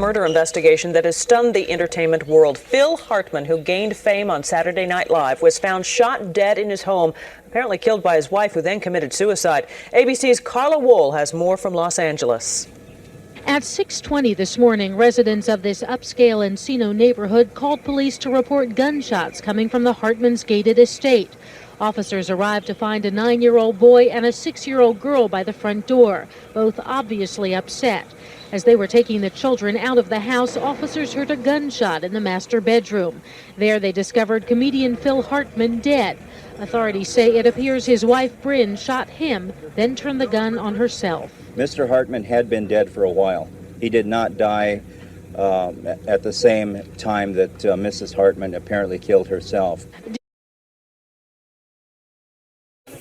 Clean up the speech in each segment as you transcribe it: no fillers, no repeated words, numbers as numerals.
murder investigation that has stunned the entertainment world. Phil Hartman, who gained fame on Saturday Night Live, was found shot dead in his home, apparently killed by his wife, who then committed suicide. ABC's Carla Wohl has more from Los Angeles. At 6:20 this morning, residents of this upscale Encino neighborhood called police to report gunshots coming from the Hartman's gated estate. Officers arrived to find a 9-year-old boy and a 6-year-old girl by the front door, both obviously upset. As they were taking the children out of the house, officers heard a gunshot in the master bedroom. There they discovered comedian Phil Hartman dead. Authorities say it appears his wife Bryn shot him, then turned the gun on herself. Mr. Hartman had been dead for a while. He did not die at the same time that Mrs. Hartman apparently killed herself.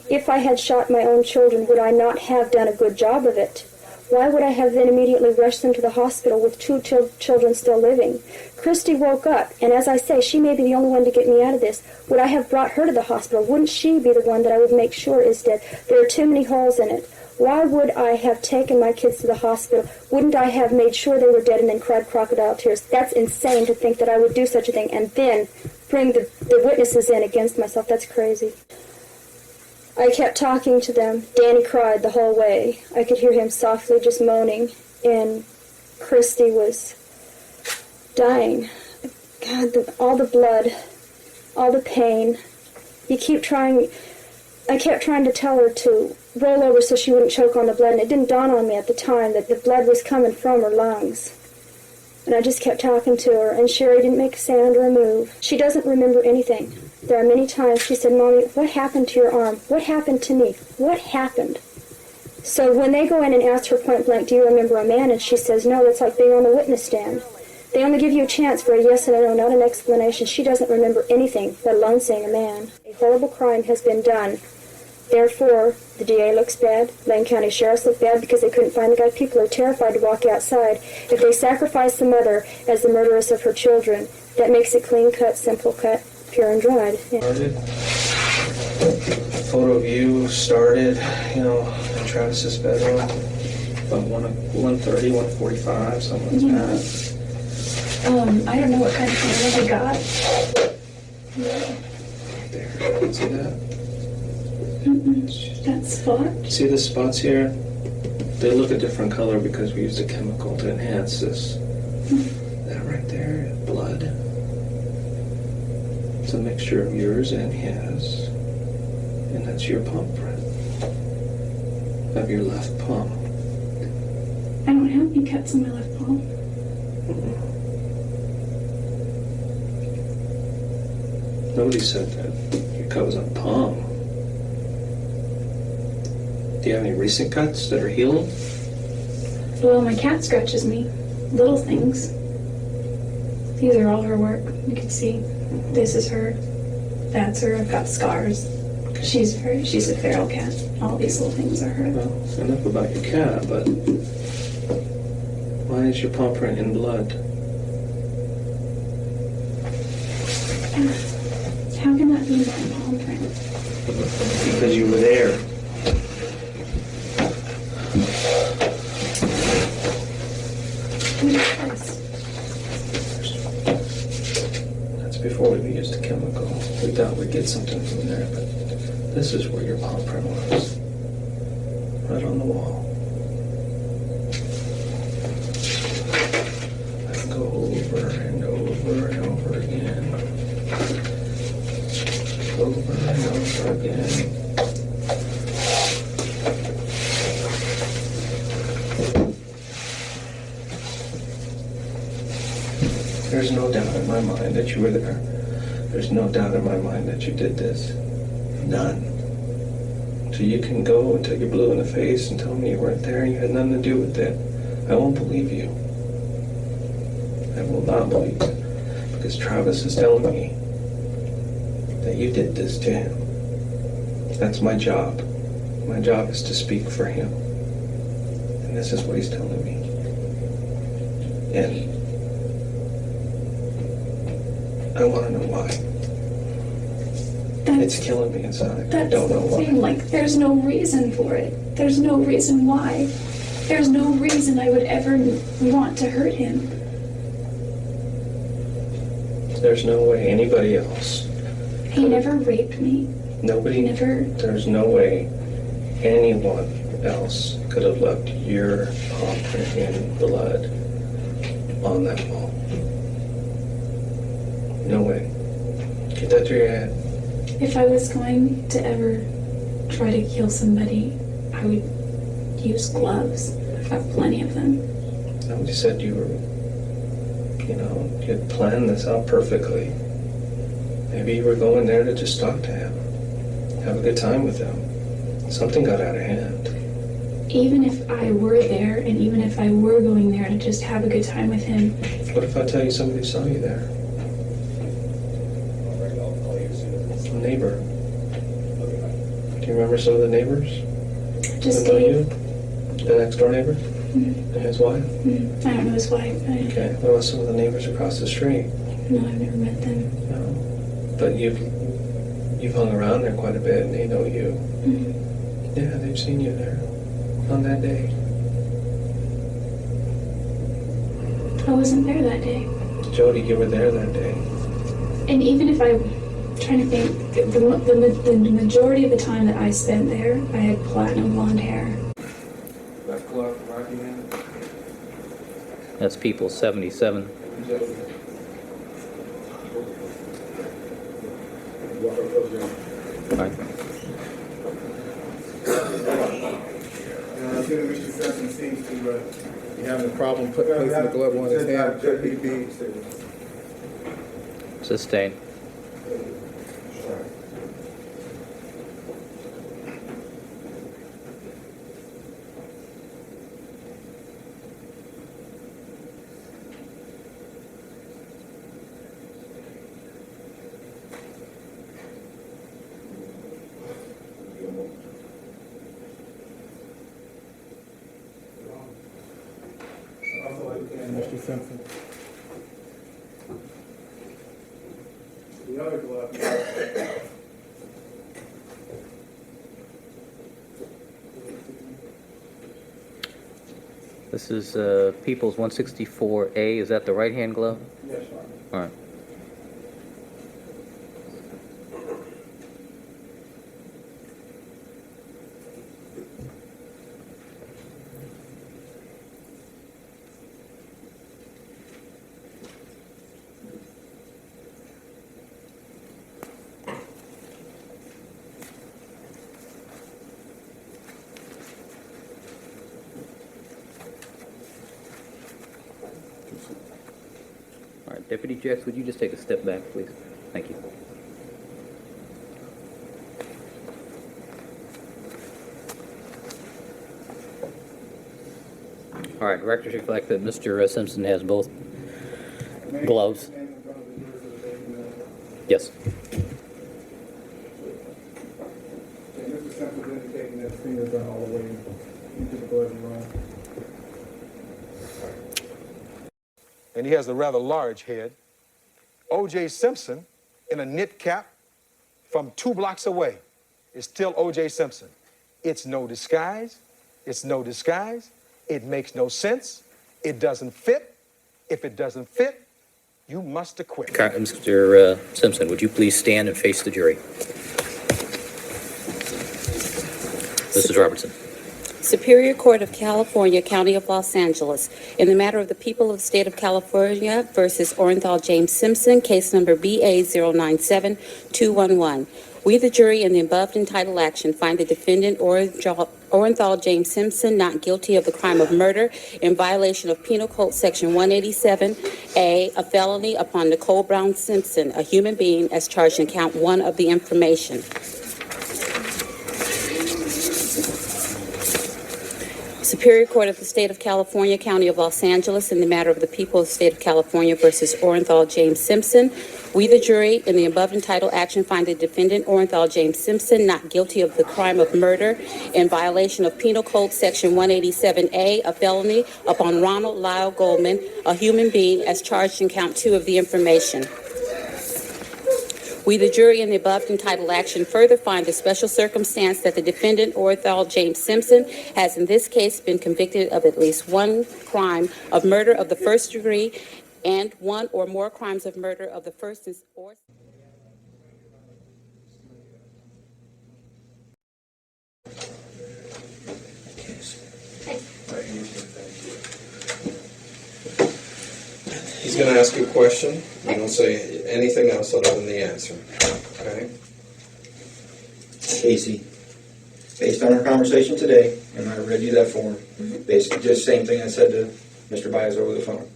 If I had shot my own children, would I not have done a good job of it? Why would I have then immediately rushed them to the hospital with 2 children still living? Christy woke up, and as I say, she may be the only one to get me out of this. Would I have brought her to the hospital? Wouldn't she be the one that I would make sure is dead? There are too many holes in it. Why would I have taken my kids to the hospital? Wouldn't I have made sure they were dead and then cried crocodile tears? That's insane to think that I would do such a thing and then bring the witnesses in against myself. That's crazy. I kept talking to them. Danny cried the whole way. I could hear him softly just moaning, and Christy was dying. God, all the blood, all the pain. I kept trying to tell her to roll over so she wouldn't choke on the blood, and it didn't dawn on me at the time that the blood was coming from her lungs. And I just kept talking to her, and Sherry didn't make a sound or a move. She doesn't remember anything. There are many times she said, "Mommy, what happened to your arm? What happened to me? What happened?" So when they go in and ask her point blank, "Do you remember a man?" and she says, "No," it's like being on the witness stand. They only give you a chance for a yes and a no, not an explanation. She doesn't remember anything, let alone saying a man. A horrible crime has been done. Therefore, the DA looks bad, Lane County Sheriffs look bad because they couldn't find the guy. People are terrified to walk outside. If they sacrifice the mother as the murderess of her children, that makes it clean cut, simple cut, pure and dried. Yeah. Photo of you started, in Travis's bedroom, about 1:30, 1:45, something like that. I don't know what kind of camera they got. Right there, see that? That spot? See the spots here? They look a different color because we used a chemical to enhance this. That right there is blood. It's a mixture of yours and his. And that's your palm print. Of your left palm. I don't have any cuts on my left palm. Nobody said that your cut was on palm. Do you have any recent cuts that are healed? Well, my cat scratches me. Little things. These are all her work. You can see. This is her. That's her. I've got scars. She's a feral cat. All these little things are her. Well, enough about your cat, but why is your palm print in blood? How can that be my palm print? Because you were there. What is this? That's before we used a chemical. We thought we'd get something from there, but this is where your palm print was. Right on the wall. I can go over and over and over again. Over and over again. There's no doubt in my mind that you were there. There's no doubt in my mind that you did this. None. So you can go until you're blue in the face and tell me you weren't there and you had nothing to do with it. I won't believe you. I will not believe you. Because Travis is telling me that you did this to him. That's my job. My job is to speak for him. And this is what he's telling me. And I want to know why. It's killing me inside. I don't know why. Like, there's no reason for it. There's no reason why. There's no reason I would ever want to hurt him. There's no way anybody else. He never raped me. Nobody. Never. There's no way anyone else could have left your palm print in blood on that wall. No way. Get that through your head. If I was going to ever try to kill somebody, I would use gloves. I've got plenty of them. Nobody said you were, you had planned this out perfectly. Maybe you were going there to just talk to him, have a good time with him. Something got out of hand. Even if I were there, and even if I were going there to just have a good time with him. What if I tell you somebody saw you there? A neighbor. Do you remember some of the neighbors? Just That know Dave. you? The next door neighbor? Mm-hmm. And his wife? I don't know his wife. Okay. What about some of the neighbors across the street? No, I've never met them. No. But you've hung around there quite a bit, and they know you. Mm-hmm. Yeah, they've seen you there on that day. I wasn't there that day. Jody, you were there that day. And even if I'm trying to think, the majority of the time that I spent there, I had platinum blonde hair. Left glove, right hand. That's People 77. All right. Mr. Simpson seems to be having a problem placing the glove on his hand. Sustained. Mr. Simpson. The other glove. This is People's 164A. Is that the right-hand glove? Yes, sir. All right. All right, Deputy Jex, would you just take a step back, please? Thank you. All right, records reflect that Mr. Simpson has both gloves. Yes. And Mr. Simpson indicating that his fingers are all the way into the glove wrong. And he has a rather large head. O.J. Simpson, in a knit cap from 2 blocks away, is still O.J. Simpson. It's no disguise. It's no disguise. It makes no sense. It doesn't fit. If it doesn't fit, you must acquit. Mr. Simpson, would you please stand and face the jury? Mrs. Robertson. Superior Court of California, County of Los Angeles, in the matter of the people of the state of California versus Orenthal James Simpson, case number BA097211. We, the jury, in the above entitled action, find the defendant Orenthal James Simpson not guilty of the crime of murder in violation of Penal Code Section 187A, a felony upon Nicole Brown Simpson, a human being, as charged in count 1 of the information. Superior Court of the State of California, County of Los Angeles, in the matter of the people of the State of California versus Orenthal James Simpson. We, the jury, in the above entitled action, find the defendant Orenthal James Simpson not guilty of the crime of murder in violation of Penal Code Section 187A, a felony upon Ronald Lyle Goldman, a human being, as charged in count 2 of the information. We, the jury, in the above entitled action, further find the special circumstance that the defendant, Orenthal James Simpson, has in this case been convicted of at least one crime of murder of the first degree and one or more crimes of murder of the first or He's going to ask you a question. You don't say anything else other than the answer. Okay? Casey, based on our conversation today, and I read you that form, basically just same thing I said to Mr. Baez over the phone.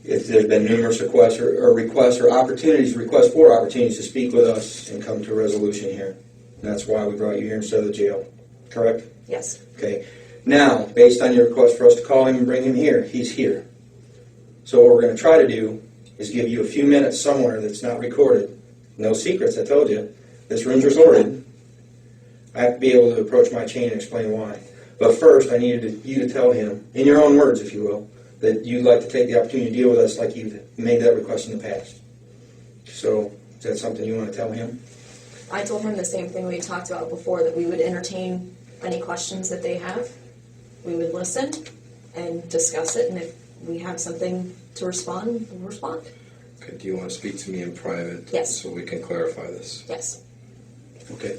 If there's been numerous requests or opportunities to speak with us and come to a resolution here. And that's why we brought you here instead of the jail. Correct? Yes. Okay. Now, based on your request for us to call him and bring him here, he's here. So what we're going to try to do is give you a few minutes somewhere that's not recorded. No secrets, I told you. This room's recorded. I have to be able to approach my chain and explain why. But first, I needed you to tell him, in your own words, if you will, that you'd like to take the opportunity to deal with us like you've made that request in the past. So, is that something you want to tell him? I told him the same thing we talked about before, that we would entertain any questions that they have. We would listen and discuss it, and if we have something to respond, we'll respond. Okay, do you want to speak to me in private? Yes. So we can clarify this? Yes. Okay.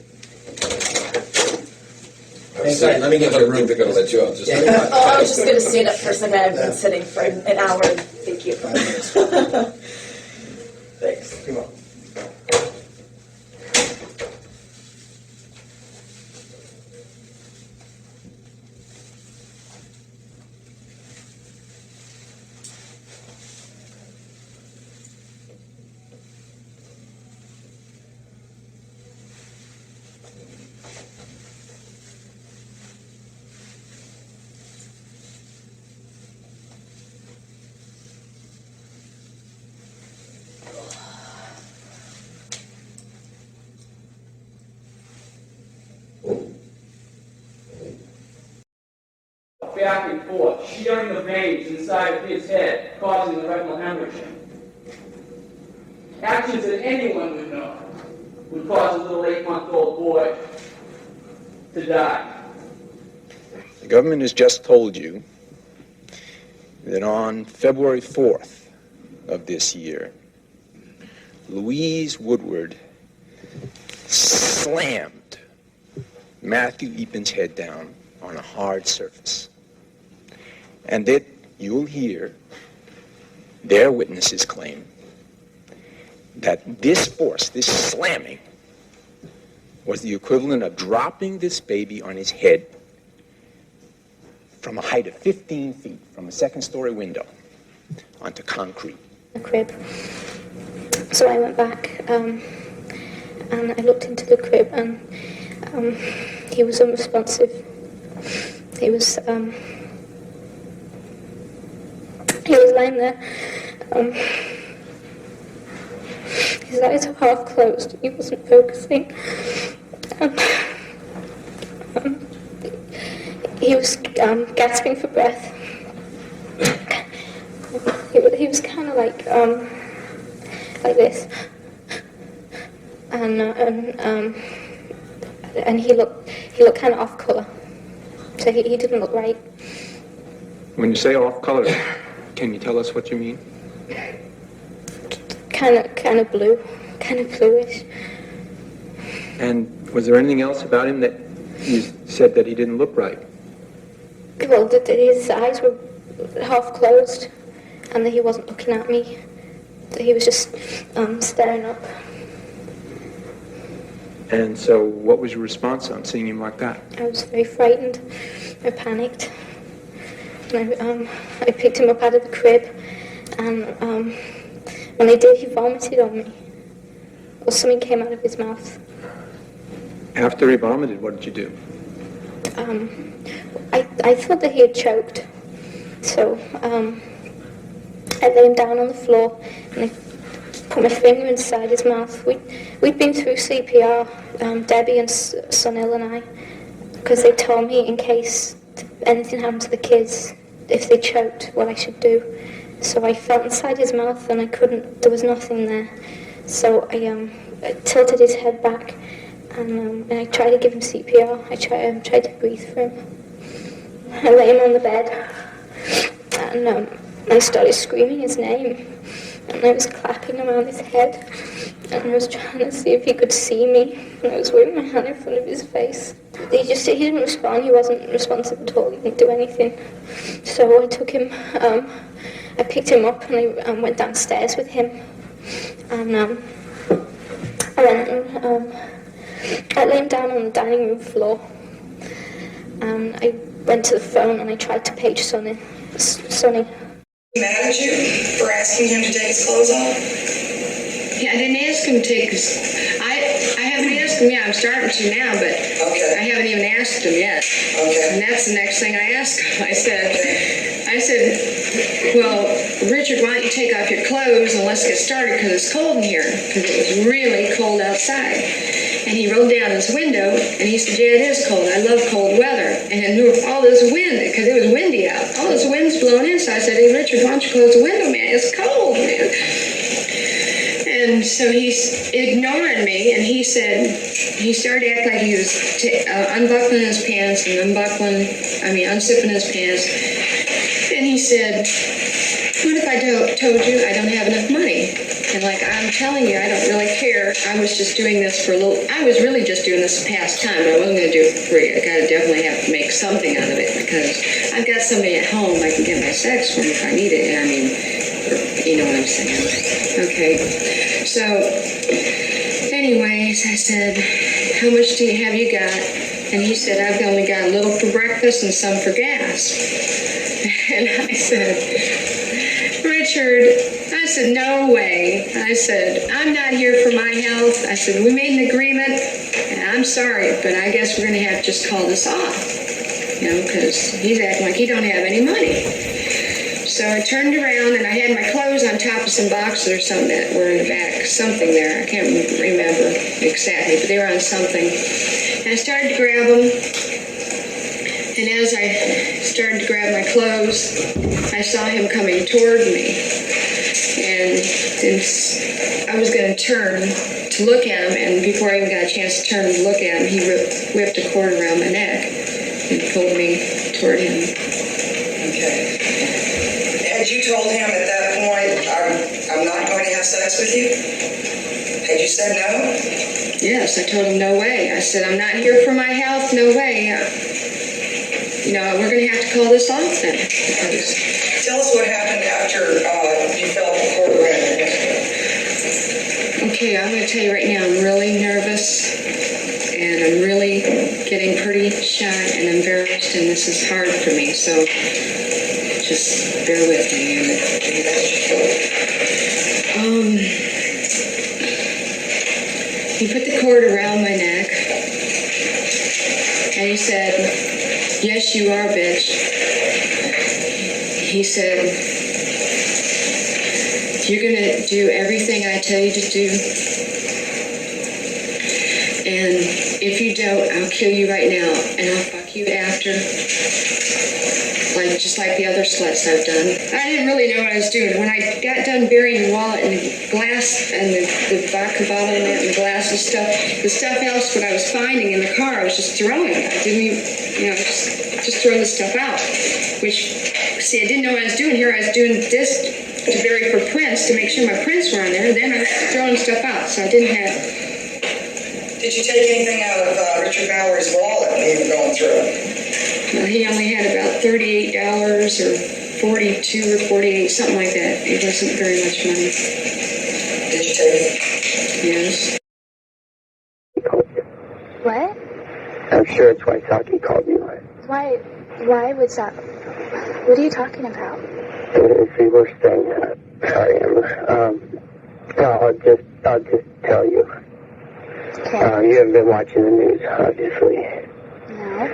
Let me get your room. They're going to let you out. Oh, I was just going to stand up for a second. I've been sitting for an hour. Thank you. Thanks. Come on. Back and forth, shearing the veins inside of his head, causing the retinal hemorrhage. Actions that anyone would know would cause a little 8-month-old boy to die. The government has just told you that on February 4th of this year, Louise Woodward slammed Matthew Eapen's head down on a hard surface. And that you'll hear their witnesses claim that this force, this slamming, was the equivalent of dropping this baby on his head from a height of 15 feet from a second-story window onto concrete. A crib. So I went back and I looked into the crib, and he was unresponsive. He was lying there. His eyes were half closed. He wasn't focusing. He was gasping for breath. He was kind of like this, and he looked kind of off color. So he didn't look right. When you say off color, can you tell us what you mean? Kind of blue, kind of bluish. And was there anything else about him that you said that he didn't look right? Well, his eyes were half closed, and that he wasn't looking at me. That he was just staring up. And so what was your response on seeing him like that? I was very frightened. I panicked. And I picked him up out of the crib, and when I did, he vomited on me. Or something came out of his mouth. After he vomited, what did you do? I thought that he had choked. So I lay him down on the floor, and I put my finger inside his mouth. We'd been through CPR, Debbie and Sunil and I, because they told me in case anything happened to the kids, if they choked, what I should do. So I felt inside his mouth, and there was nothing there. So I tilted his head back, and I tried to give him CPR. I tried to breathe for him. I lay him on the bed, and I started screaming his name, and I was clapping around his head, and I was trying to see if he could see me, and I was waving my hand in front of his face. He didn't respond. He wasn't responsive at all. He didn't do anything. So I took him, I picked him up, and I went downstairs with him, and I laid him down on the dining room floor, and I went to the phone, and I tried to page Sonny. Mad at you for asking him to take his clothes off? Yeah, I didn't ask him to take his... I haven't asked him yet. I'm starting to now, but okay. I haven't even asked him yet. Okay. And that's the next thing I asked him. I said, well, Richard, why don't you take off your clothes and let's get started because it's cold in here. Because it was really cold outside. And he rolled down his window, and he said, yeah, it is cold. I love cold weather. And there was all this wind, because it was windy out. All this wind's blowing in, so I said, hey, Richard, why don't you close the window, man? It's cold, man. And so he's ignoring me, and he started acting like he was unbuckling his pants and unzipping his pants. And he said, what if I told you I don't have enough money? And like, I'm telling you, I don't really care. I was just doing this I was really just doing this past time, but I wasn't going to do it for free. I definitely have to make something out of it because I've got somebody at home I can get my sex from if I need it. You know what I'm saying. Okay. So, anyways, I said, how much have you got? And he said, I've only got a little for breakfast and some for gas. And I said, Richard, I said, no way. I said, I'm not here for my health. I said, we made an agreement, and I'm sorry, but I guess we're going to have to just call this off, because he's acting like he don't have any money. So I turned around, and I had my clothes on top of some boxes or something that were in the back, something there. I can't remember exactly, but they were on something. And I started to grab them. And as I started to grab my clothes, I saw him coming toward me. And I was going to turn to look at him, and before I even got a chance to turn and look at him, he whipped a cord around my neck and pulled me toward him. Okay. Had you told him at that point, I'm not going to have sex with you? Had you said no? Yes, I told him no way. I said, I'm not here for my health, no way. We're going to have to call this off then. Tell us what happened after you felt the cord around your neck. Okay, I'm going to tell you right now, I'm really nervous, and I'm really getting pretty shy and embarrassed, and this is hard for me, so just bear with me. He put the cord around my neck, and he said, yes, you are, bitch. He said, you're going to do everything I tell you to do. And if you don't, I'll kill you right now. And I'll fuck you after. Just like the other sluts I've done. I didn't really know what I was doing. When I got done burying the wallet and the glass and the vodka bottle in it and the glass and stuff, the stuff else what I was finding in the car, I was just throwing. I didn't even, just throwing the stuff out. Which, see, I didn't know what I was doing here. I was doing this to bury for prints to make sure my prints were on there. Then I was throwing stuff out, so I didn't have. Did you take anything out of Richard Bowery's wallet when you were going through it? Well, he only had about $38 or 42 or 48, something like that. It wasn't very much money. Did you take it? Yes. What? I'm sure it's why Saki called me. Why was that? What are you talking about? It's the worst thing. Sorry, Amber. I'll just tell you. Okay. You haven't been watching the news, obviously. No.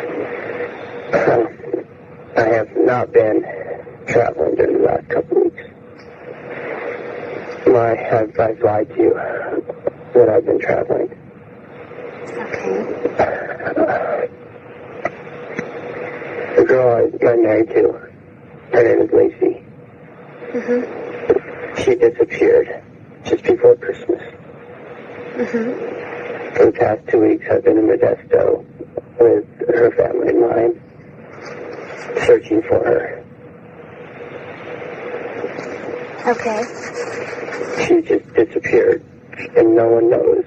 I have not been traveling during the last couple of weeks. I've lied to you that I've been traveling. Okay. The girl I got married to, her name is Lacey. Mm-hmm. She disappeared just before Christmas. Mm-hmm. For the past 2 weeks, I've been in Modesto with her family and mine, searching for her. Okay. She just disappeared, and no one knows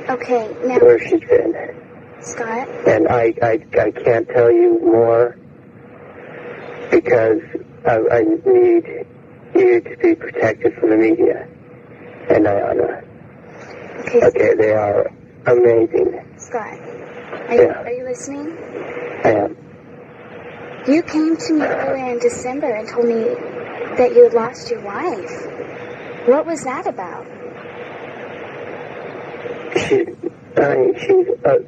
Okay, now, where she's been. Scott, And I can't tell you more because I need you to be protected from the media and Ayana. Okay, they are amazing. Scott, Yeah. are you listening? I am. You came to me earlier in December and told me that you had lost your wife. What was that about? She's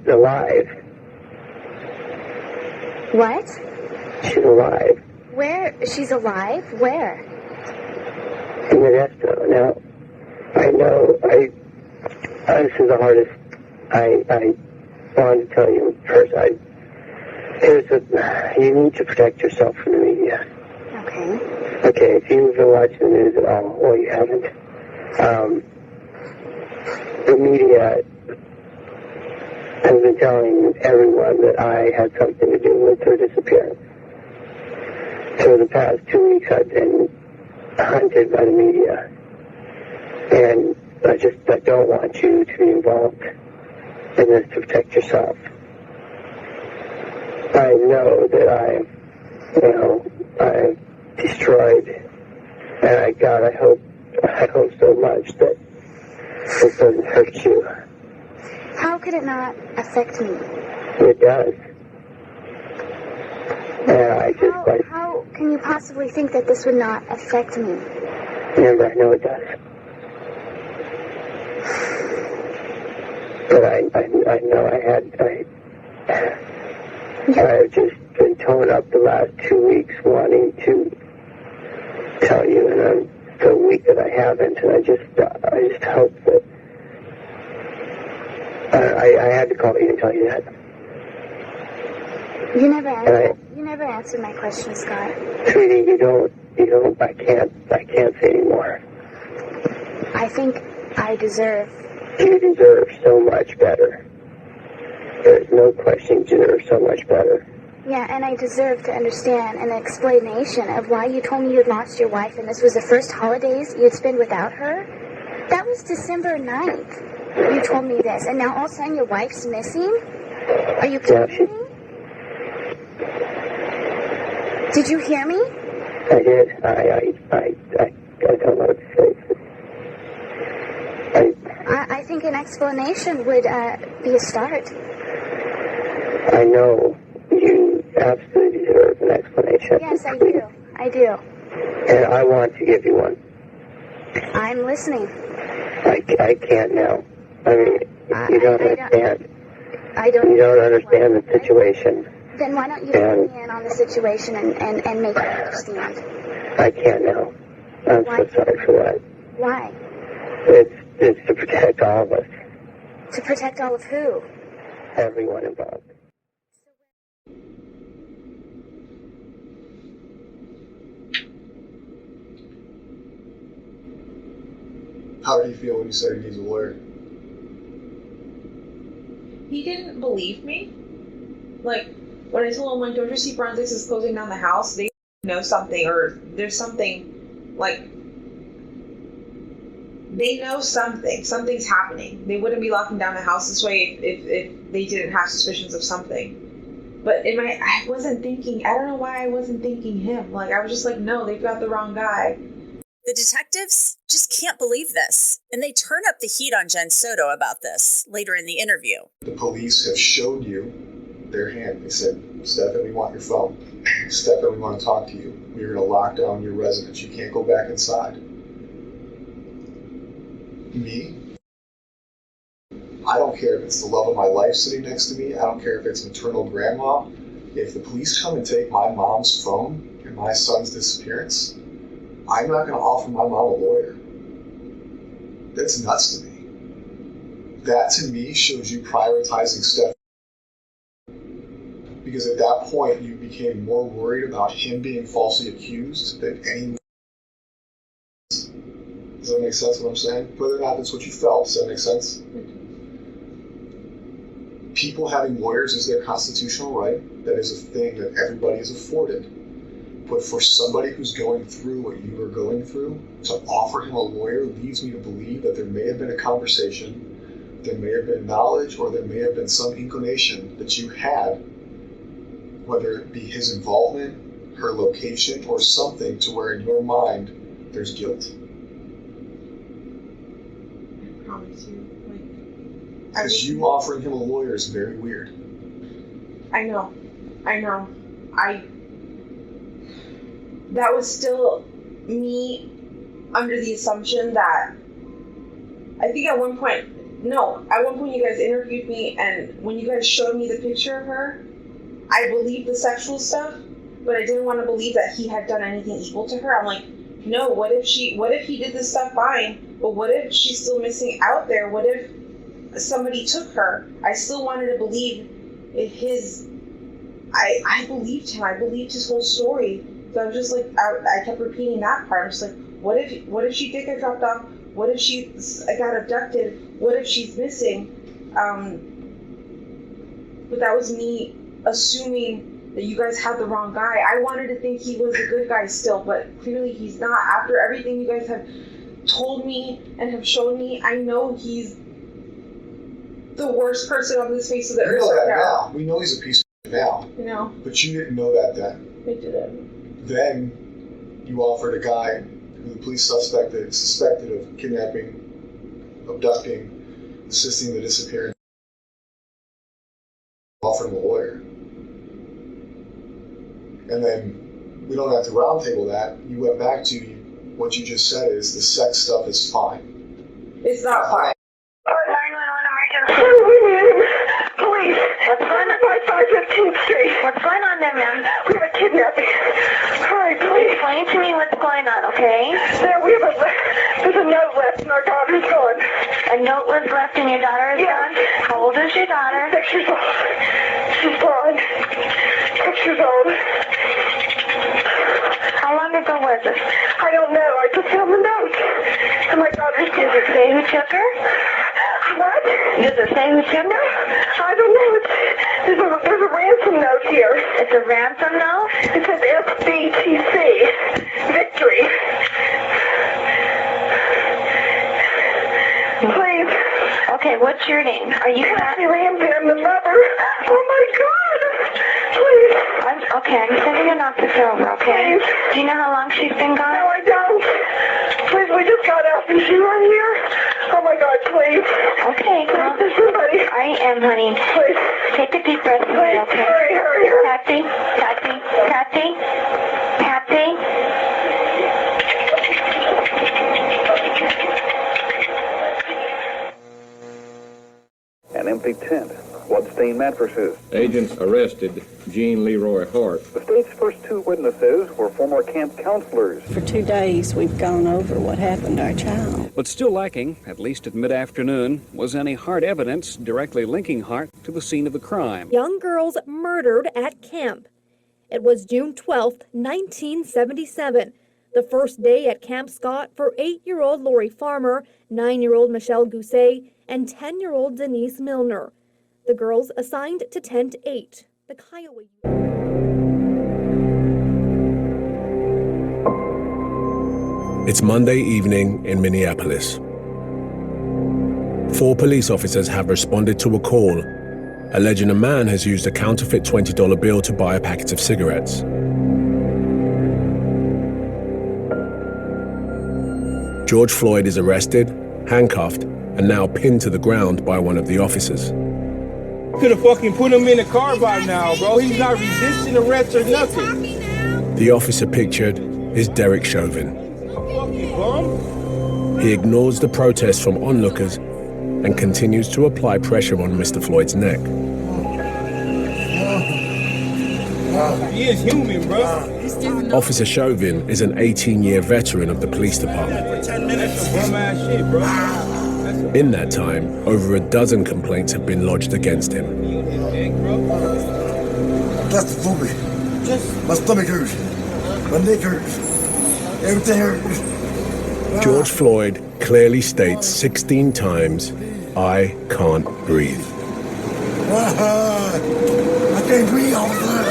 alive. What? She's alive. Where? She's alive? Where? In Modesto. Now, I know, this is the hardest. I wanted to tell you first, you need to protect yourself from the media. Okay. Okay, if you've been watching the news at all, or you haven't, the media has been telling everyone that I had something to do with her disappearance. For the past 2 weeks, I've been hunted by the media. And I don't want you to be involved in this to protect yourself. I know that I've destroyed, and I hope so much that this doesn't hurt you. How could it not affect me? It does. And How can you possibly think that this would not affect me? and I know it does. But I know I've just been torn up the last 2 weeks wanting to tell you, and I'm so weak that I haven't, and I just hope that I had to call you and tell you that. You never answered my question, Scott. Sweetie, you don't, I can't say anymore. I think I deserve. You deserve so much better. There's no question you deserve so much better. Yeah, and I deserve to understand an explanation of why you told me you'd lost your wife and this was the first holidays you'd spend without her. That was December 9th. You told me this, and now all of a sudden your wife's missing? Are you kidding me? Did you hear me? I did. I don't know what to say. I think an explanation would be a start. I know you absolutely deserve an explanation. Yes, I do. I do. And I want to give you one. I'm listening. I can't now. I mean, you don't understand. You don't understand the situation. Then why don't you fill me in on the situation and make me understand? I can't now. I'm so sorry for that. Why? It's to protect all of us. To protect all of who? Everyone involved. How did he feel when you said he needs a lawyer? He didn't believe me. Like, when I told him, like, Georgia C. Forensics is closing down the house, they know something, or there's something, like, they know something. Something's happening. They wouldn't be locking down the house this way if they didn't have suspicions of something. But I wasn't thinking, I don't know why I wasn't thinking him. Like, I was just like, no, they've got the wrong guy. The detectives just can't believe this, and they turn up the heat on Jen Soto about this later in the interview. The police have showed you their hand. They said, step in, we want your phone. Step in, we want to talk to you. We're going to lock down your residence. You can't go back inside. Me? I don't care if it's the love of my life sitting next to me. I don't care if it's maternal grandma. If the police come and take my mom's phone and my son's disappearance, I'm not going to offer my mom a lawyer. That's nuts to me. That, to me, shows you prioritizing Steph. Because at that point, you became more worried about him being falsely accused than anyone. Does that make sense what I'm saying? Whether or not that's what you felt, does that make sense? People having lawyers is their constitutional right. That is a thing that everybody is afforded. But for somebody who's going through what you are going through, to offer him a lawyer leads me to believe that there may have been a conversation, there may have been knowledge, or there may have been some inclination that you had, whether it be his involvement, her location, or something to where in your mind there's guilt. I promise you. Because you offering him a lawyer is very weird. I know. That was still me under the assumption that, I think at one point you guys interviewed me, and when you guys showed me the picture of her, I believed the sexual stuff, but I didn't want to believe that he had done anything evil to her. I'm like, no, what if he did this stuff fine, but what if she's still missing out there? What if somebody took her? I still wanted to believe I believed him. I believed his whole story. So I was just like, I kept repeating that part. I'm just like, what if she did get dropped off? What if she got abducted? What if she's missing? But that was me assuming that you guys had the wrong guy. I wanted to think he was a good guy still, but clearly he's not. After everything you guys have told me and have shown me, I know he's the worst person on this face of the earth. We know that now. We know he's a piece of now. You know. But you didn't know that then. I didn't. Then you offered a guy who the police suspected of kidnapping, abducting, assisting the disappearance, offered him a lawyer. And then we don't have to roundtable that. You went back to what you just said is the sex stuff is fine. It's not fine. 911 emergency. Police. What's going on? 515th Street. What's going on there, ma'am? We have a kidnapping. Hurry, please. Explain to me what's going on, okay? There's a note left and our daughter's gone. A note was left and your daughter is gone? How old is your daughter? 6 years old. She's gone. 6 years old. How long ago was this? I don't know. I just found the note. And my daughter's dead. Does it say who took her? What? Does it say who took her? I don't know. There's a ransom note here. It's a ransom note? It says FBTC. Victory. Please. Okay, what's your name? Are you Kathy Lambert? I'm the mother. Oh my God. Please. I'm sending an officer over, okay? Please. Do you know how long she's been gone? No, I don't. Please, we just got out and she right here. Oh my God, please. Okay, well, there's somebody. I am, honey. Please. Take a deep breath. Please, okay? Hurry. Kathy. An empty tent, bloodstained mattresses. Agents arrested Jean Leroy Hart. The state's first two witnesses were former camp counselors. For 2 days, we've gone over what happened to our child. But still lacking, at least at mid-afternoon, was any hard evidence directly linking Hart to the scene of the crime. Young girls murdered at camp. It was June 12th, 1977. The first day at Camp Scott for 8-year-old Lori Farmer, 9-year-old Michelle Gousset, and 10-year-old Denise Milner. The girls assigned to Tent 8, the Kiowa. It's Monday evening in Minneapolis. 4 police officers have responded to a call alleging a man has used a counterfeit $20 bill to buy a packet of cigarettes. George Floyd is arrested, handcuffed, and now pinned to the ground by one of the officers. Could have fucking put him in a car by now, bro. He's not resisting arrest or nothing. The officer pictured is Derek Chauvin. He ignores the protest from onlookers and continues to apply pressure on Mr. Floyd's neck. He is human, bro. Officer Chauvin is an 18-year veteran of the police department. That's some bum-ass shit, bro. In that time, over a dozen complaints have been lodged against him. Claustrophobic. My stomach hurts. My neck hurts. Everything hurts. George Floyd clearly states 16 times, "I can't breathe." I can't breathe all the time.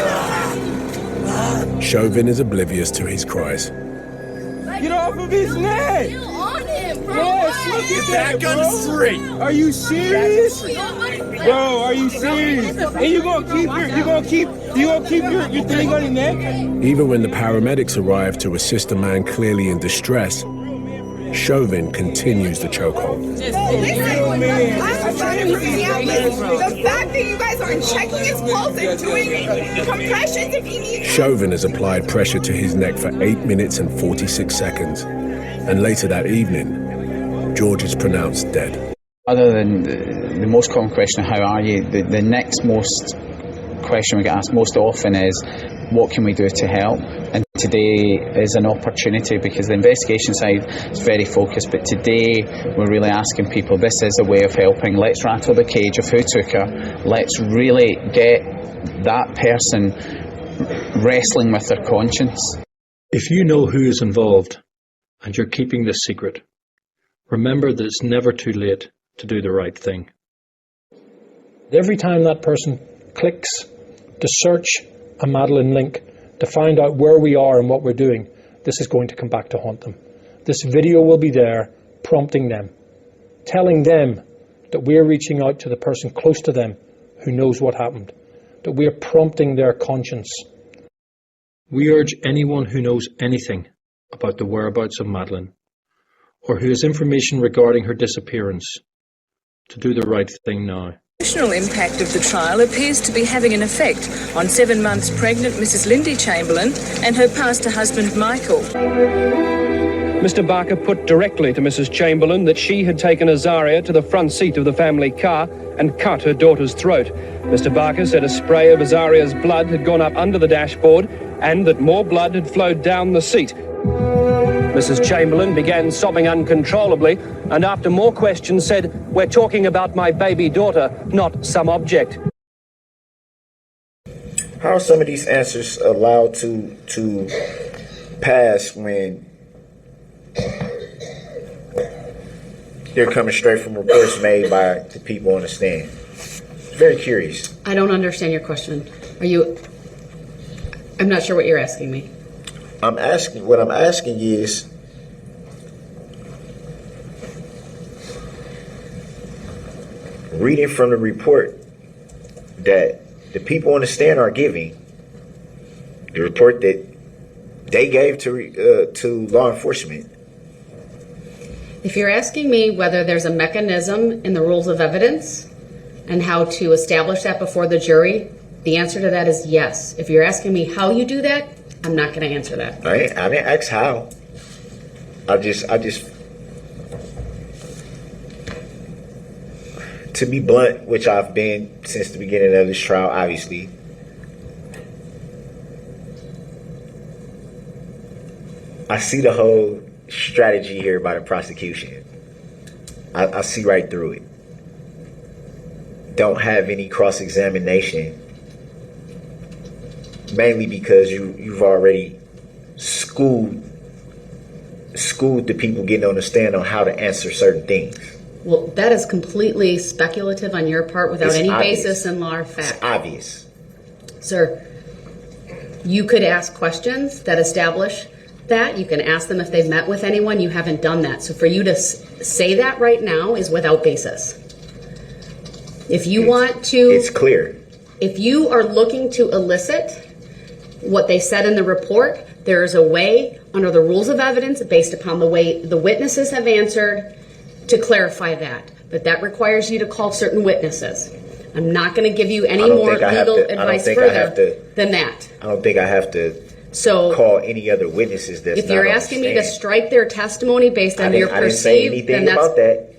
Chauvin is oblivious to his cries. Get off of his neck! You on him, bro. Yes, look at that, bro. Free. Are you serious? Bro, are you serious? And you gonna keep your thing on your neck? Even when the paramedics arrive to assist a man clearly in distress, Chauvin continues the chokehold. The fact that you guys aren't checking his pulse and doing compressions if he needs. Chauvin has applied pressure to his neck for 8 minutes and 46 seconds. And later that evening, George is pronounced dead. Other than the most common question, how are you, the next most question we get asked most often is, what can we do to help? And today is an opportunity because the investigation side is very focused, but today we're really asking people, this is a way of helping. Let's rattle the cage of who took her. Let's really get that person wrestling with their conscience. If you know who is involved and you're keeping this secret, remember that it's never too late to do the right thing. Every time that person clicks to search a Madeleine link to find out where we are and what we're doing, this is going to come back to haunt them. This video will be there prompting them, telling them that we're reaching out to the person close to them who knows what happened, that we're prompting their conscience. We urge anyone who knows anything about the whereabouts of Madeleine or who has information regarding her disappearance to do the right thing now. The emotional impact of the trial appears to be having an effect on 7 months pregnant Mrs. Lindy Chamberlain and her pastor husband Michael. Mr. Barker put directly to Mrs. Chamberlain that she had taken Azaria to the front seat of the family car and cut her daughter's throat. Mr. Barker said a spray of Azaria's blood had gone up under the dashboard and that more blood had flowed down the seat. Mrs. Chamberlain began sobbing uncontrollably and after more questions said, "We're talking about my baby daughter, not some object." How are some of these answers allowed to pass when they're coming straight from reports made by the people on the stand? Very curious. I don't understand your question. I'm not sure what you're asking me. What I'm asking is, reading from the report that the people on the stand are giving, the report that they gave to law enforcement. If you're asking me whether there's a mechanism in the rules of evidence and how to establish that before the jury, the answer to that is yes. If you're asking me how you do that, I'm not going to answer that. I didn't ask how. I just, to be blunt, which I've been since the beginning of this trial, obviously, I see the whole strategy here by the prosecution. I see right through it. Don't have any cross-examination, mainly because you've already schooled the people getting on the stand on how to answer certain things. Well, that is completely speculative on your part without any basis in law or fact. It's obvious. Sir, you could ask questions that establish that. You can ask them if they've met with anyone. You haven't done that. So for you to say that right now is without basis. If you want to... It's clear. If you are looking to elicit what they said in the report, there is a way under the rules of evidence based upon the way the witnesses have answered to clarify that. But that requires you to call certain witnesses. I'm not going to give you any more legal advice further than that. I don't think I have to call any other witnesses that's if you're asking me to strike their testimony based on your perceived, I didn't say anything about that.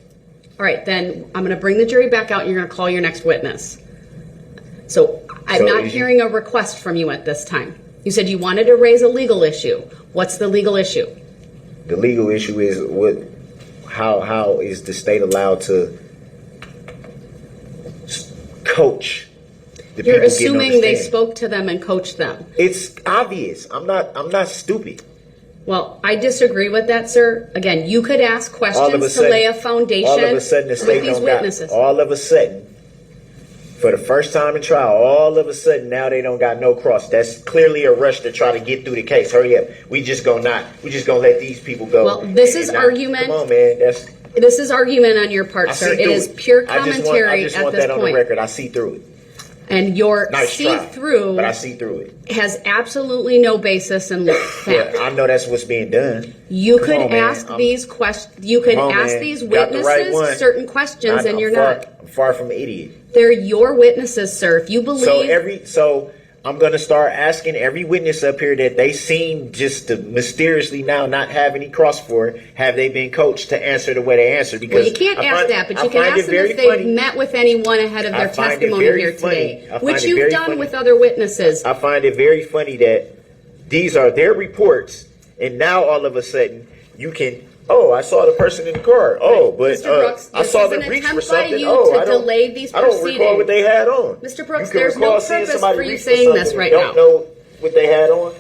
All right, then I'm going to bring the jury back out and you're going to call your next witness. So I'm not hearing a request from you at this time. You said you wanted to raise a legal issue. What's the legal issue? The legal issue is how is the state allowed to coach the people? You're assuming they spoke to them and coached them. It's obvious. I'm not stupid. Well, I disagree with that, sir. Again, you could ask questions to lay a foundation all of a sudden the state with these witnesses. all of a sudden, For the first time in trial, all of a sudden now they don't got no cross. That's clearly a rush to try to get through the case. Hurry up. We just gonna let these people go. Well, this is argument. Come on, man. This is argument on your part, sir. It is pure commentary I just want at this that on point. the record. I see through it. And your Nice try, see-through but I see through it. has absolutely no basis in fact. Yeah, I know that's what's being done. You Come could on, man. ask these questions. You could Come on, ask man. these You got the right witnesses one. certain questions, and you're not. I'm far from an idiot. They're your witnesses, sir. If you believe. So I'm gonna start asking every witness up here that they seem just to mysteriously now not have any cross for. Have they been coached to answer the way they answer? Because Well, you can't ask that, but you can ask them if they've met with anyone ahead of their testimony here today, which you've done with other witnesses. I find it very funny that these are their reports, and now all of a sudden you can. Oh, I saw the person in the car. Oh, but Mr. Brooks, I this saw is them an reach attempt for by something. you Oh, to delay these I don't recall proceedings. what they had on. Mr. Brooks, You can there's recall no seeing purpose somebody for you reach saying something this and right don't now. know what they had on.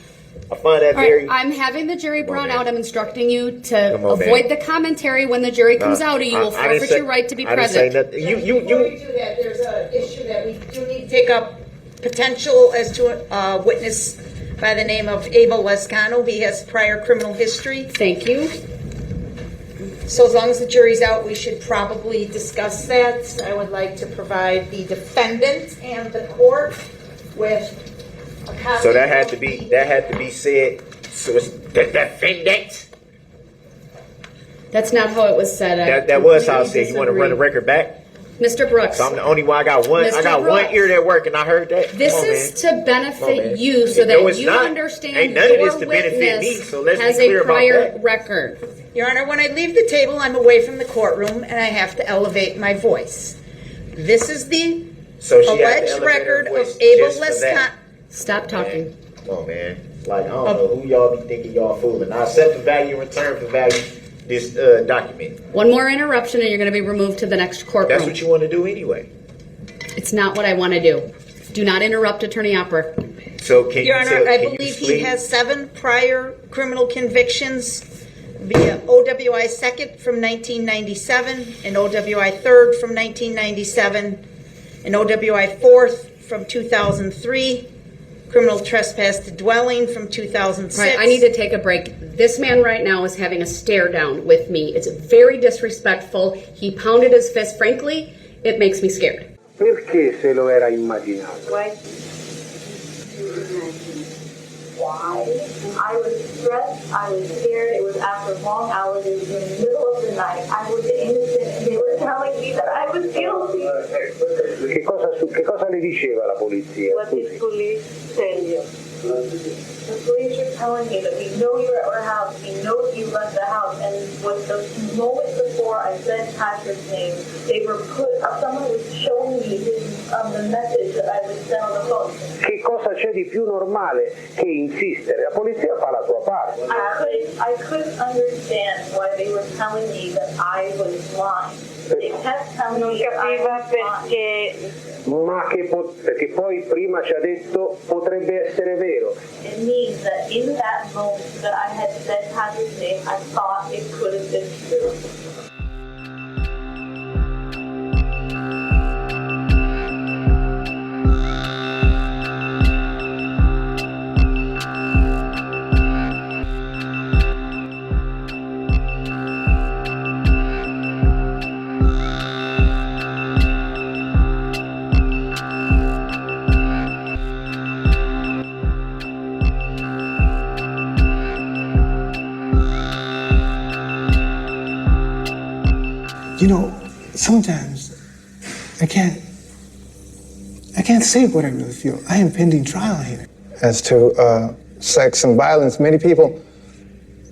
I find that All right, very. I'm having the jury brought out. I'm instructing you to Come on, avoid man. the commentary when the jury comes out, or you will I didn't forfeit say- your right to be I didn't present. say nothing. Before we do that, there's an issue that we do need to take up potential as to a witness by the name of Abel Lescano. He has prior criminal history. Thank you. So as long as the jury's out, we should probably discuss that. I would like to provide the defendant and the court with a copy. So that had to be said. So it's the defendant. That's not how it was said. That was how I said. You want to run the record back? Mr. Brooks. So I'm the only one. I got one. I Mr. got Brooks. one ear that work, and I heard that. This Come on, is man. to benefit Come on, man. you so No, that it's you not. understand Ain't none of your this to benefit witness me, so let's be has clear a about prior that. record. Your Honor, when I leave the table, I'm away from the courtroom and I have to elevate my voice. This is the So she had to alleged elevate her record voice of Abel just for that. Lescano. Stop talking. Come on, man. Like, I don't know who y'all be thinking y'all fooling. I accept the value in return for value this document. One more interruption and you're going to be removed to the next courtroom. That's what you want to do anyway. It's not what I want to do. Do not interrupt Attorney Opera. So can Your you Honor, tell, I can you believe he explain- has 7 prior criminal convictions via OWI 2nd from 1997, and OWI 3rd from 1997, and OWI 4th from 2003, criminal trespass to dwelling from 2006. Right, I need to take a break. This man right now is having a stare down with me. It's very disrespectful. He pounded his fist. Frankly, it makes me scared. Perché se lo era immaginato? Why? I was stressed, I was scared, it was after long hours, it was in the middle of the night, I was innocent, and they were telling me that I was guilty. Che cosa le diceva la polizia? What did police tell you? The police were telling me that we know you're at our house, we know you left the house, and with the moment before I said Patrick's name, they were someone was showing me the message that I was sent on the phone. Che cosa c'è di più normale che insistere? La polizia fa la sua parte. I couldn't understand why they were telling me that I was lying. They kept telling me that I was lying. Ma perché poi prima ci ha detto potrebbe essere vero. It means that in that moment that I had said Patrick's name, I thought it could have been true. You know, sometimes I can't say what I really feel. I am pending trial here. As to sex and violence, many people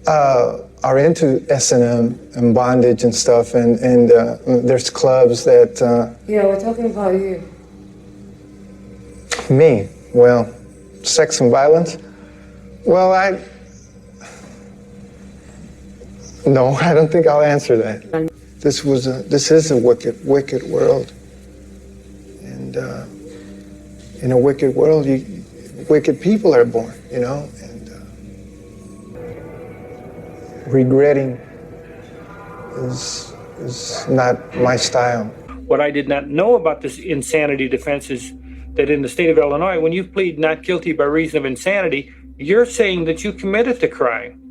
are into S&M and bondage and stuff, and there's clubs that... Yeah, we're talking about you. Me? Well, sex and violence? Well, No, I don't think I'll answer that. This is a wicked world. And in a wicked world, wicked people are born, you know? And regretting is not my style. What I did not know about this insanity defense is that in the state of Illinois, when you plead not guilty by reason of insanity, you're saying that you committed the crime,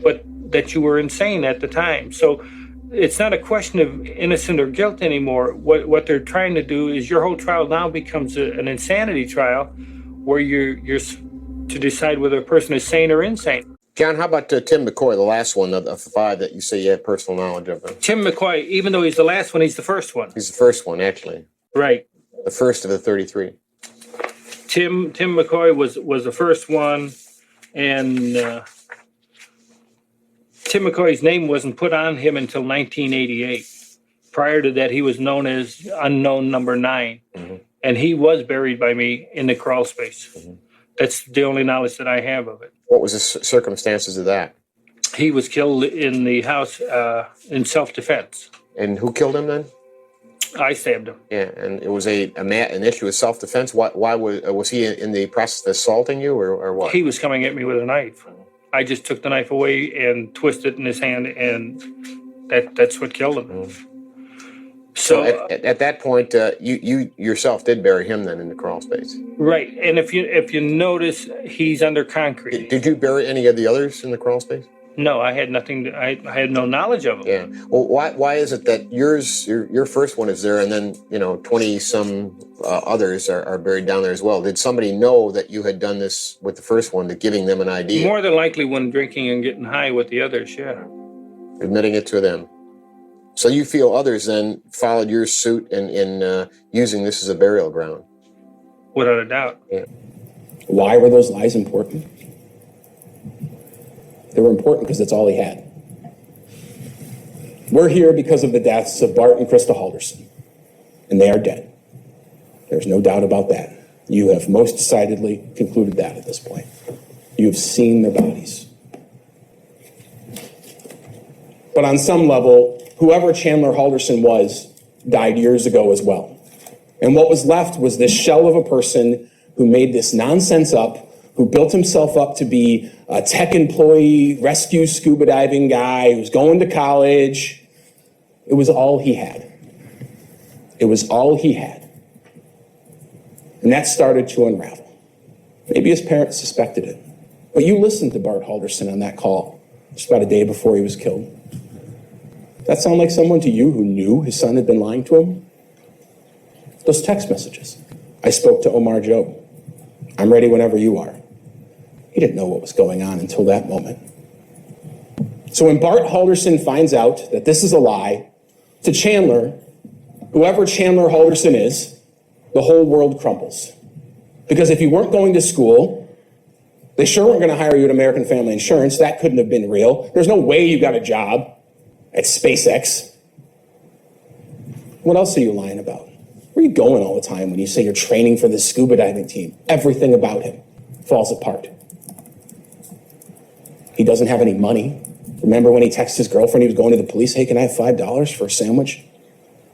but that you were insane at the time. So it's not a question of innocent or guilt anymore. What they're trying to do is your whole trial now becomes an insanity trial where you're to decide whether a person is sane or insane. John, how about Tim McCoy, the last one of the 5 that you say you have personal knowledge of? Tim McCoy, even though he's the last one, he's the first one. He's the first one, actually. Right. The first of the 33. Tim McCoy was the first one, and Tim McCoy's name wasn't put on him until 1988. Prior to that, he was known as Unknown Number 9, and he was buried by me in the crawl space. That's the only knowledge that I have of it. What was the circumstances of that? He was killed in the house in self-defense. And who killed him then? I stabbed him. Yeah, and it was an issue of self-defense. Why was he in the process of assaulting you, or what? He was coming at me with a knife. I just took the knife away and twisted it in his hand, and that's what killed him. So at that point, you yourself did bury him then in the crawl space. Right, and if you notice, he's under concrete. Did you bury any of the others in the crawl space? No, I had nothing. I had no knowledge of them. Yeah. Well, why is it that your first one is there, and then 20 some others are buried down there as well? Did somebody know that you had done this with the first one, to giving them an idea? More than likely, when drinking and getting high with the others, yeah. Admitting it to them. So you feel others then followed your suit in using this as a burial ground? Without a doubt. Yeah. Why were those lies important? They were important because that's all he had. We're here because of the deaths of Bart and Krista Halderson, and they are dead. There's no doubt about that. You have most decidedly concluded that at this point. You have seen their bodies. But on some level, whoever Chandler Halderson was died years ago as well. And what was left was this shell of a person who made this nonsense up, who built himself up to be a tech employee, rescue scuba diving guy, who was going to college. It was all he had. It was all he had. And that started to unravel. Maybe his parents suspected it. But you listened to Bart Halderson on that call just about a day before he was killed. That sound like someone to you who knew his son had been lying to him? Those text messages. I spoke to Omar Job. I'm ready whenever you are. He didn't know what was going on until that moment. So when Bart Halderson finds out that this is a lie, to Chandler, whoever Chandler Halderson is, the whole world crumbles. Because if you weren't going to school, they sure weren't going to hire you at American Family Insurance. That couldn't have been real. There's no way you got a job at SpaceX. What else are you lying about? Where are you going all the time when you say you're training for this scuba diving team? Everything about him falls apart. He doesn't have any money. Remember when he texted his girlfriend he was going to the police? Hey, can I have $5 for a sandwich?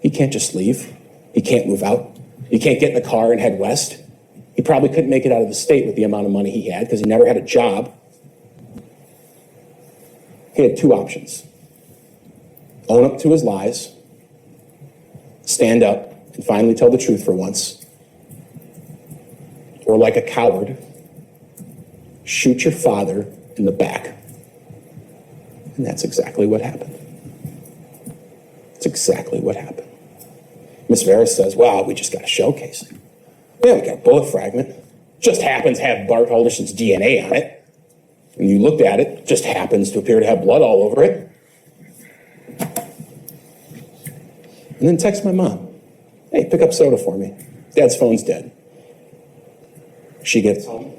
He can't just leave. He can't move out. He can't get in the car and head west. He probably couldn't make it out of the state with the amount of money he had because he never had a job. He had two options. Own up to his lies, stand up, and finally tell the truth for once. Or like a coward, shoot your father in the back. And that's exactly what happened. It's exactly what happened. Miss Vera says, wow, we just got a shell casing. Yeah, we got a bullet fragment. Just happens to have Bart Halderson's DNA on it. And you looked at it, just happens to appear to have blood all over it. And then text my mom. Hey, pick up soda for me. Dad's phone's dead. She gets home.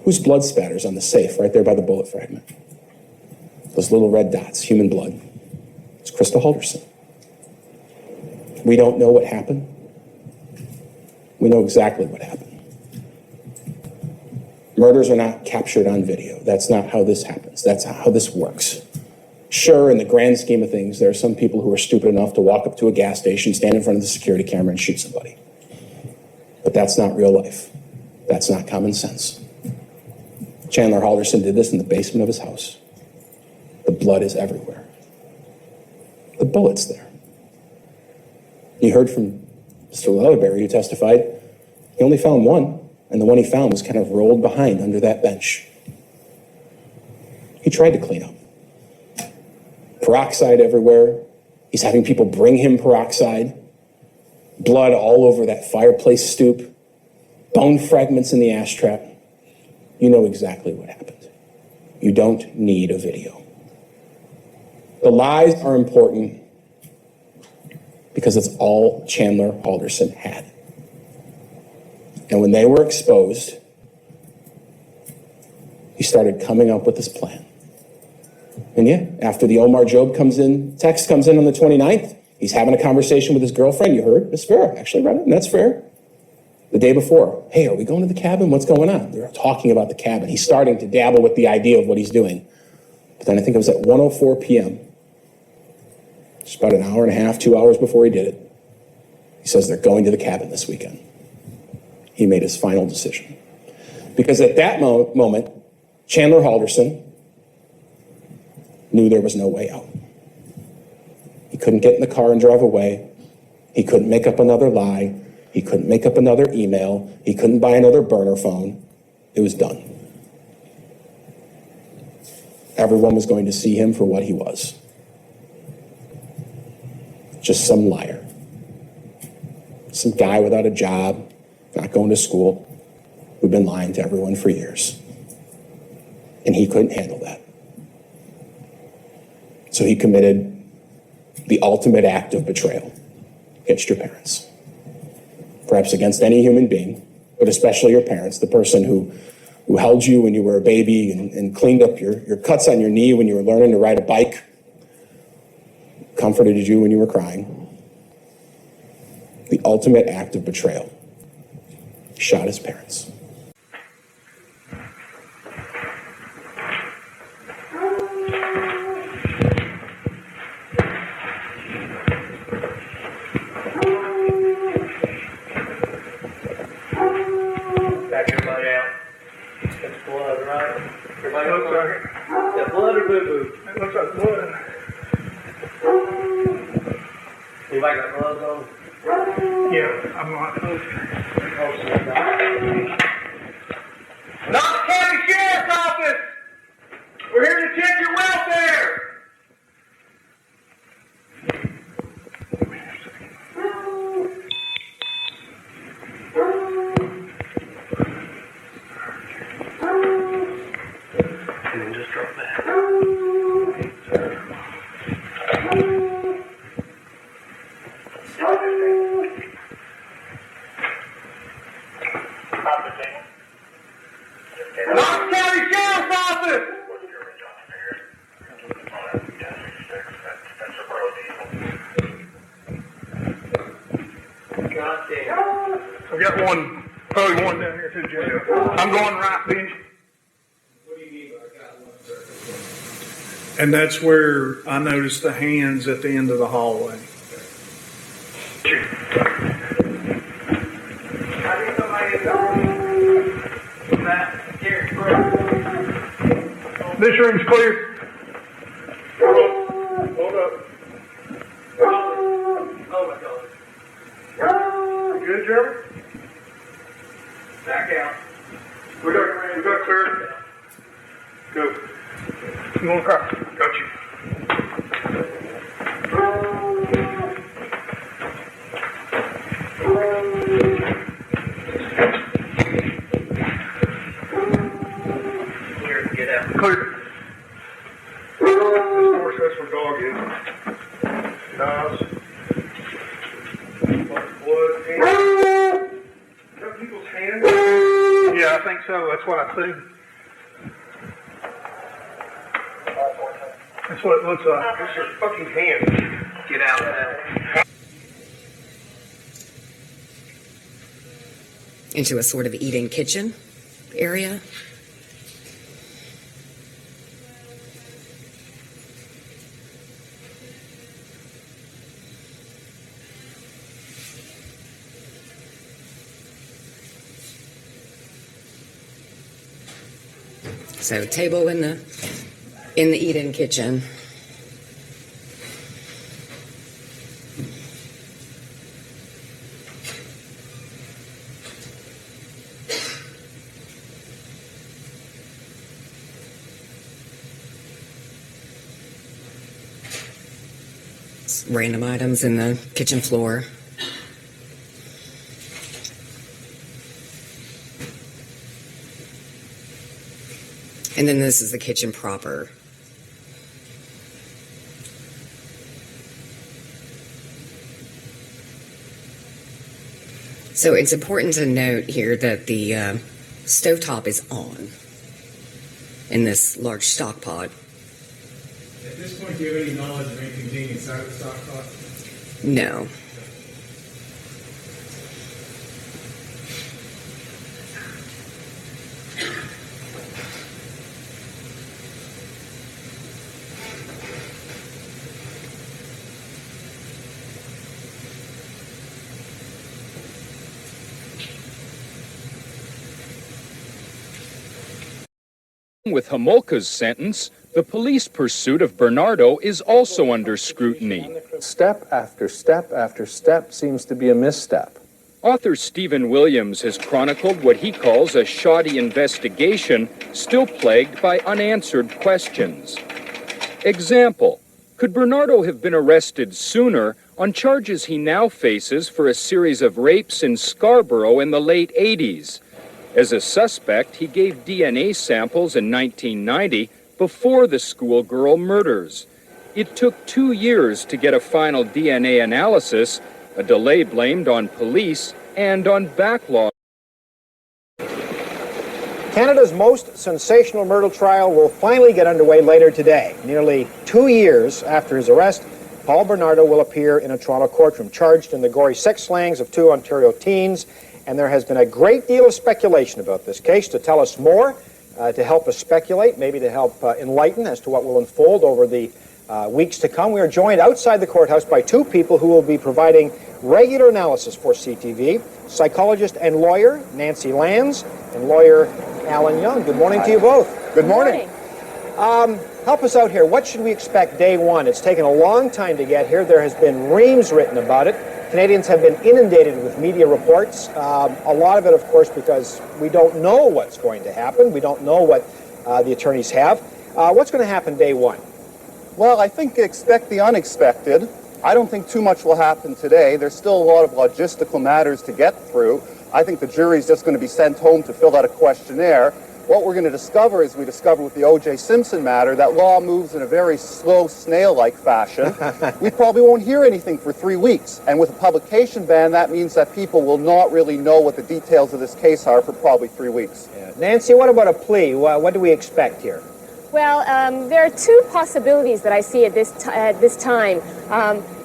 Whose blood spatters on the safe right there by the bullet fragment? Those little red dots, human blood. It's Krista Halderson. We don't know what happened. We know exactly what happened. Murders are not captured on video. That's not how this happens. That's how this works. Sure, in the grand scheme of things, there are some people who are stupid enough to walk up to a gas station, stand in front of the security camera, and shoot somebody. But that's not real life. That's not common sense. Chandler Halderson did this in the basement of his house. The blood is everywhere. The bullet's there. You heard from Mr. Leatherberry, who testified, he only found one, and the one he found was kind of rolled behind under that bench. He tried to clean up. Peroxide everywhere. He's having people bring him peroxide. Blood all over that fireplace stoop. Bone fragments in the ash trap. You know exactly what happened. You don't need a video. The lies are important because it's all Chandler Halderson had. And when they were exposed, he started coming up with this plan. And yeah, after the Omar Job text comes in on the 29th, he's having a conversation with his girlfriend. You heard, Miss Farah actually read it, and that's fair. The day before, hey, are we going to the cabin? What's going on? They're talking about the cabin. He's starting to dabble with the idea of what he's doing. But then I think it was at 1:04 p.m., just about an hour and a half, 2 hours before he did it, he says they're going to the cabin this weekend. He made his final decision. Because at that moment, Chandler Halderson knew there was no way out. He couldn't get in the car and drive away. He couldn't make up another lie. He couldn't make up another email. He couldn't buy another burner phone. It was done. Everyone was going to see him for what he was. Just some liar. Some guy without a job, not going to school, who'd been lying to everyone for years. And he couldn't handle that. So he committed the ultimate act of betrayal against your parents. Perhaps against any human being, but especially your parents, the person who held you when you were a baby and cleaned up your cuts on your knee when you were learning to ride a bike, comforted you when you were crying. The ultimate act of betrayal. He shot his parents. Back everybody out. That's blood, right? Everybody looks like it. Is that blood or boo-boo? It looks like blood. Anybody got gloves on? Yeah, I'm not close. Knox County Sheriff's Office! We're here to check your welfare! And then just drop that. Knox County Sheriff's Office! I've got one, probably one down here too, Jay. I'm going right, Benji. What do you mean by got one, sir? And that's where I noticed the hands at the end of the hallway. This room's clear. Hold up. Oh my God. You good, Jeremy? Back out. We got clear. Go. You want to cry? Got you. Clear. Get out. Clear. This door says where dog is. Knives. Blood. Hands. Is that people's hands? Yeah, I think so. That's what I see. That's what it looks like. It's your fucking hand. Get out now. Into a sort of eat-in kitchen area. So table in the eat-in kitchen. random items in the kitchen floor. And then this is the kitchen proper. So it's important to note here that the stovetop is on in this large stock pot. At this point, do you have any knowledge of anything being inside the stock pot? No. With Homolka's sentence, the police pursuit of Bernardo is also under scrutiny. Step after step after step seems to be a misstep. Author Stephen Williams has chronicled what he calls a shoddy investigation still plagued by unanswered questions. Example, could Bernardo have been arrested sooner on charges he now faces for a series of rapes in Scarborough in the late 80s? As a suspect, he gave DNA samples in 1990 before the schoolgirl murders. It took 2 years to get a final DNA analysis, a delay blamed on police and on backlog. Canada's most sensational murder trial will finally get underway later today. Nearly 2 years after his arrest, Paul Bernardo will appear in a Toronto courtroom, charged in the gory sex slayings of 2 Ontario teens. And there has been a great deal of speculation about this case. To tell us more, to help us speculate, maybe to help enlighten as to what will unfold over the weeks to come, we are joined outside the courthouse by 2 people who will be providing regular analysis for CTV, psychologist and lawyer Nancy Lands and lawyer Alan Young. Good morning to you both. Good morning. Help us out here. What should we expect day one? It's taken a long time to get here. There has been reams written about it. Canadians have been inundated with media reports. A lot of it, of course, because we don't know what's going to happen. We don't know what the attorneys have. What's going to happen day one? Well, I think expect the unexpected. I don't think too much will happen today. There's still a lot of logistical matters to get through. I think the jury's just going to be sent home to fill out a questionnaire. What we're going to discover, as we discovered with the O.J. Simpson matter, that law moves in a very slow, snail-like fashion. We probably won't hear anything for 3 weeks. And with a publication ban, that means that people will not really know what the details of this case are for probably 3 weeks. Yeah. Nancy, what about a plea? What do we expect here? Well, there are 2 possibilities that I see at this time.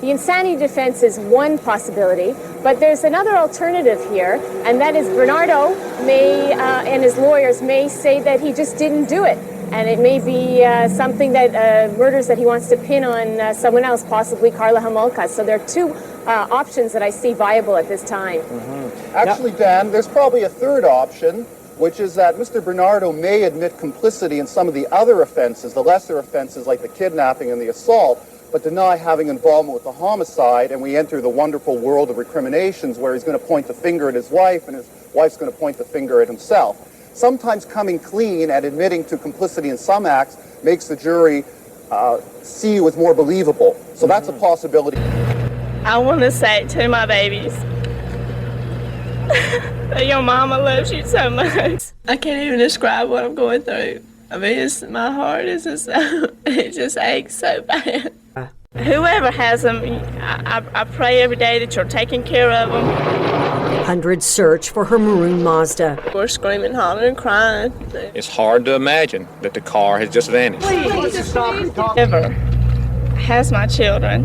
The insanity defense is one possibility, but there's another alternative here, and that is Bernardo may, and his lawyers may say that he just didn't do it. And it may be something that murders that he wants to pin on someone else, possibly Karla Homolka. So there are 2 options that I see viable at this time. Mm-hmm. Actually, Dan, there's probably a third option, which is that Mr. Bernardo may admit complicity in some of the other offenses, the lesser offenses like the kidnapping and the assault, but deny having involvement with the homicide, and we enter the wonderful world of recriminations where he's going to point the finger at his wife and his wife's going to point the finger at himself. Sometimes coming clean and admitting to complicity in some acts makes the jury see you as more believable. So that's a possibility. I want to say to my babies that your mama loves you so much. I can't even describe what I'm going through. I mean, my heart is just, it just aches so bad. Whoever has them, I pray every day that you're taking care of them. Hundreds search for her maroon Mazda. We're screaming, hollering, crying. It's hard to imagine that the car has just vanished. Whoever has my children,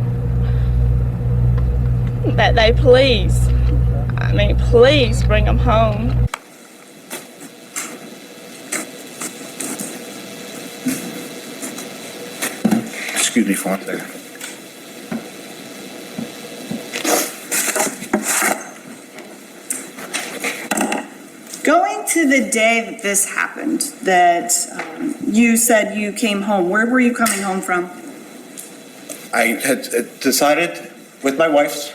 that they please bring them home. Excuse me for there. Going to the day that this happened, that you said you came home, where were you coming home from? I had decided with my wife's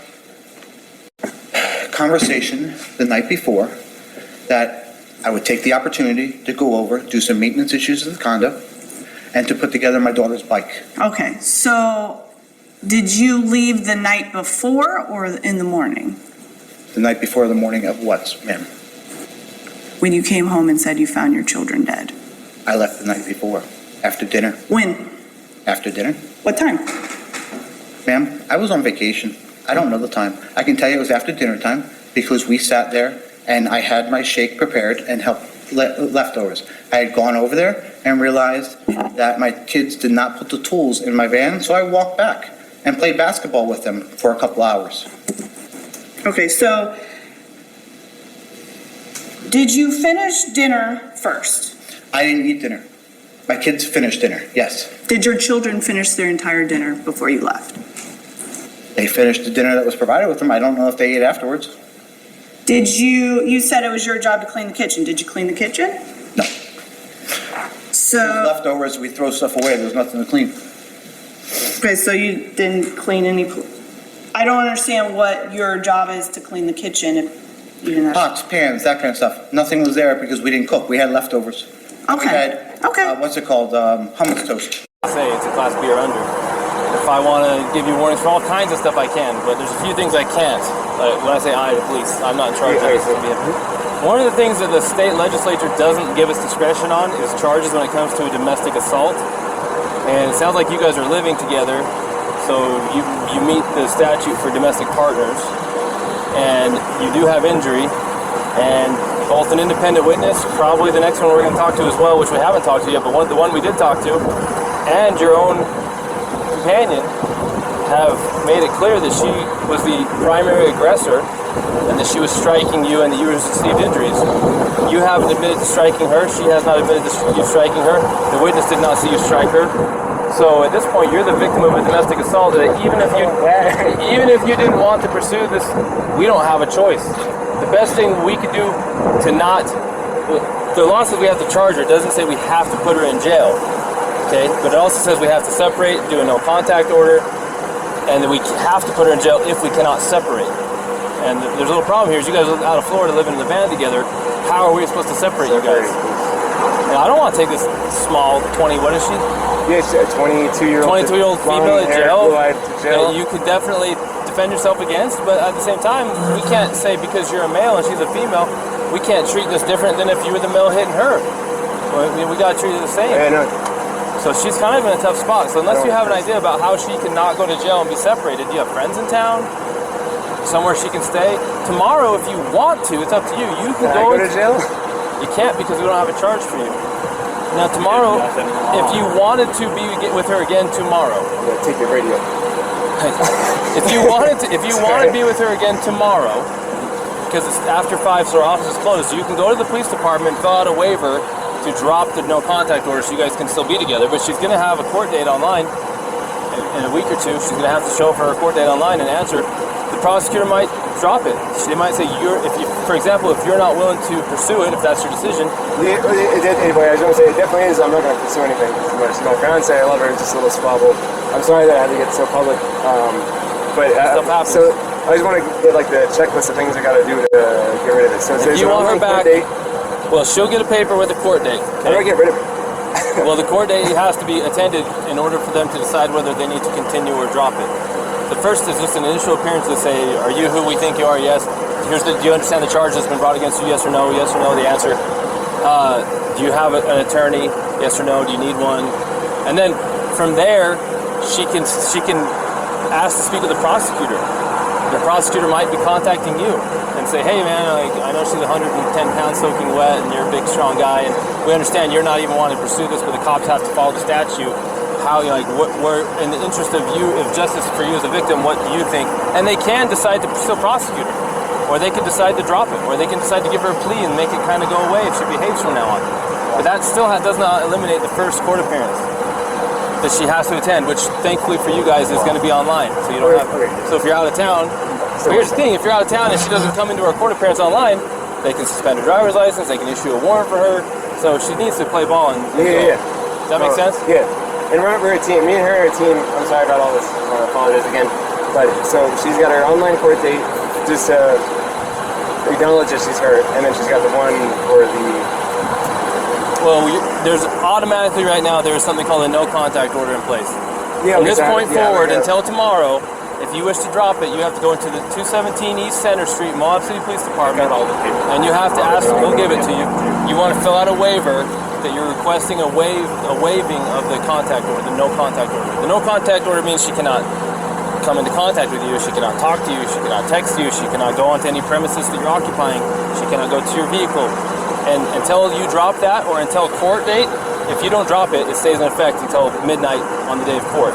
conversation the night before that I would take the opportunity to go over, do some maintenance issues of the condo, and to put together my daughter's bike. Okay, so Did you leave the night before or in the morning? The night before the morning of what, ma'am? When you came home and said you found your children dead? I left the night before, after dinner. When? After dinner. What time? Ma'am, I was on vacation. I don't know the time. I can tell you it was after dinner time because we sat there and I had my shake prepared and helped leftovers. I had gone over there and realized that my kids did not put the tools in my van, so I walked back and played basketball with them for a couple hours. Okay, so did you finish dinner first? I didn't eat dinner. My kids finished dinner, yes. Did your children finish their entire dinner before you left? They finished the dinner that was provided with them. I don't know if they ate afterwards. Did you said it was your job to clean the kitchen. Did you clean the kitchen? No. So Leftovers, we throw stuff away. There's nothing to clean. okay, so you didn't clean any. I don't understand what your job is to clean the kitchen if you didn't have. Pots, pans, that kind of stuff. Nothing was there because we didn't cook. We had leftovers. Okay. We had, what's it called? Hummus toast. Say it's a class B or under. If I want to give you warnings for all kinds of stuff, I can, but there's a few things I can't. When I say I, the police, I'm not in charge of this. One of the things that the state legislature doesn't give us discretion on is charges when it comes to a domestic assault. And it sounds like you guys are living together, so you meet the statute for domestic partners, and you do have injury, and both an independent witness, probably the next one we're going to talk to as well, which we haven't talked to yet, but the one we did talk to, and your own companion have made it clear that she was the primary aggressor and that she was striking you and that you received injuries. You haven't admitted to striking her. She has not admitted to you striking her. The witness did not see you strike her. So at this point, you're the victim of a domestic assault that even if you didn't want to pursue this, we don't have a choice. The best thing we could do to not, the law says we have to charge her. It doesn't say we have to put her in jail. Okay, but it also says we have to separate, do a no contact order, and that we have to put her in jail if we cannot separate. And there's a little problem here is you guys live out of Florida living in the van together. How are we supposed to separate you guys? Now, I don't want to take this small 20, what is she? Yes, a 22-year-old. 22-year-old female in jail. jail. That you could definitely defend yourself against, but at the same time, we can't say because you're a male and she's a female, we can't treat this different than if you were the male hitting her. We got to treat it the same. Yeah, no. So she's kind of in a tough spot. So unless you have an idea about how she can not go to jail and be separated, do you have friends in town? Somewhere she can stay? Tomorrow, if you want to, it's up to you. You can go to jail? You can't because we don't have a charge for you. Now tomorrow, if you wanted to be with her again tomorrow, yeah, take your radio. if you want to be with her again tomorrow, because it's after 5, so our office is closed, you can go to the police department, fill out a waiver to drop the no contact order so you guys can still be together, but she's going to have a court date online in a week or two. She's going to have to show for her court date online and answer. The prosecutor might drop it. They might say, for example, if you're not willing to pursue it, if that's your decision. Anyway, I was going to say, it definitely is. I'm not going to pursue anything. But my fiance, I love her, it's just a little squabble. I'm sorry that I had to get so public. Stuff happens. So I just want to get like the checklist of things I got to do to get rid of it. So if you want her back, well, she'll get a paper with a court date. Okay? How do I get rid of it? Well, the court date has to be attended in order for them to decide whether they need to continue or drop it. The first is just an initial appearance to say, are you who we think you are? Yes. Do you understand the charge that's been brought against you? Yes or no? Yes or no, the answer. Do you have an attorney? Yes or no? Do you need one? And then from there, she can ask to speak with the prosecutor. The prosecutor might be contacting you and say, hey man, I know she's 110 pounds soaking wet and you're a big strong guy and we understand you're not even wanting to pursue this, but the cops have to follow the statute. How, we're in the interest of you, of justice for you as a victim, what do you think? And they can decide to still prosecute her, or they can decide to drop it, or they can decide to give her a plea and make it kind of go away if she behaves from now on. But that still does not eliminate the first court appearance that she has to attend, which thankfully for you guys is going to be online, so you don't have. So if you're out of town, here's the thing: if you're out of town and she doesn't come into her court appearance online, they can suspend her driver's license, they can issue a warrant for her. So she needs to play ball. Yeah. Does that make sense? Yeah. And remember, her team, me and her are a team. I'm sorry about all this. I apologize again. But so she's got her online court date. Just acknowledge that she's hurt, and then she's got the one for the. Well, there's automatically right now there is something called a no contact order in place. From this point forward until tomorrow, if you wish to drop it, you have to go into the 217 East Center Street, Moab City Police Department, and you have to ask them, we'll give it to you. You want to fill out a waiver that you're requesting a waiving of the contact order, the no contact order. The no contact order means she cannot come into contact with you, she cannot talk to you, she cannot text you, she cannot go onto any premises that you're occupying, she cannot go to your vehicle. And until you drop that, or until court date, if you don't drop it, it stays in effect until midnight on the day of court.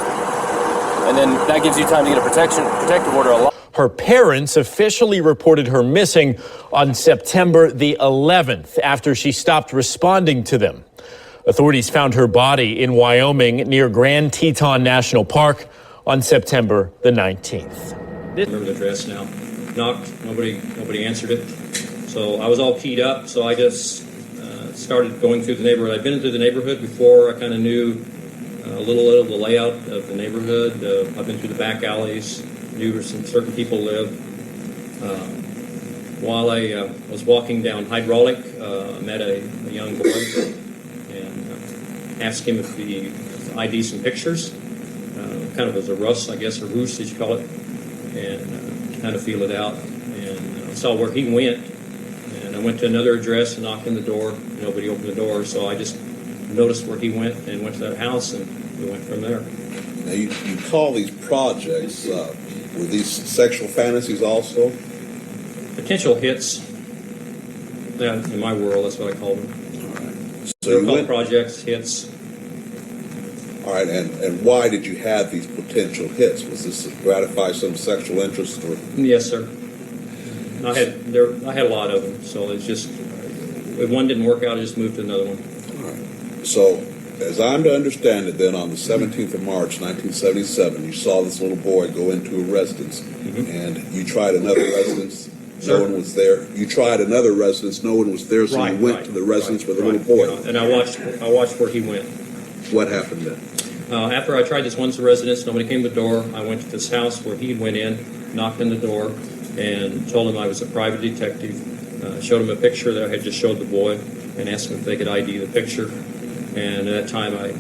And then that gives you time to get a protective order. Her parents officially reported her missing on September the 11th after she stopped responding to them. Authorities found her body in Wyoming near Grand Teton National Park on September the 19th. I remember the address now. Knocked, nobody answered it. So I was all keyed up, so I just started going through the neighborhood. I'd been into the neighborhood before. I kind of knew a little of the layout of the neighborhood. I've been through the back alleys, knew where some certain people live. While I was walking down Hydraulic, I met a young boy and asked him if he ID'd some pictures, kind of as a rust, I guess, or roost, as you call it, and kind of feel it out. And I saw where he went, and I went to another address and knocked on the door. Nobody opened the door, so I just noticed where he went and went to that house, and we went from there. Now, you call these projects, were these sexual fantasies also? Potential hits. That, in my world, that's what I call them. All right. So They're called projects, hits. All right, and why did you have these potential hits? Was this to gratify some sexual interest? Or? Yes, sir. I had a lot of them, so it's just, if one didn't work out, I just moved to another one. All right. So, as I'm to understand it, then on the 17th of March, 1977, you saw this little boy go into a residence, and you tried another residence. No one was there. You tried another residence. No one was there, so you went to the residence with the little boy. And I watched where he went. What happened then? After I tried this once residence, nobody came to the door. I went to this house where he went in, knocked on the door, and told him I was a private detective. Showed him a picture that I had just showed the boy, and asked him if they could ID the picture. And at that time, I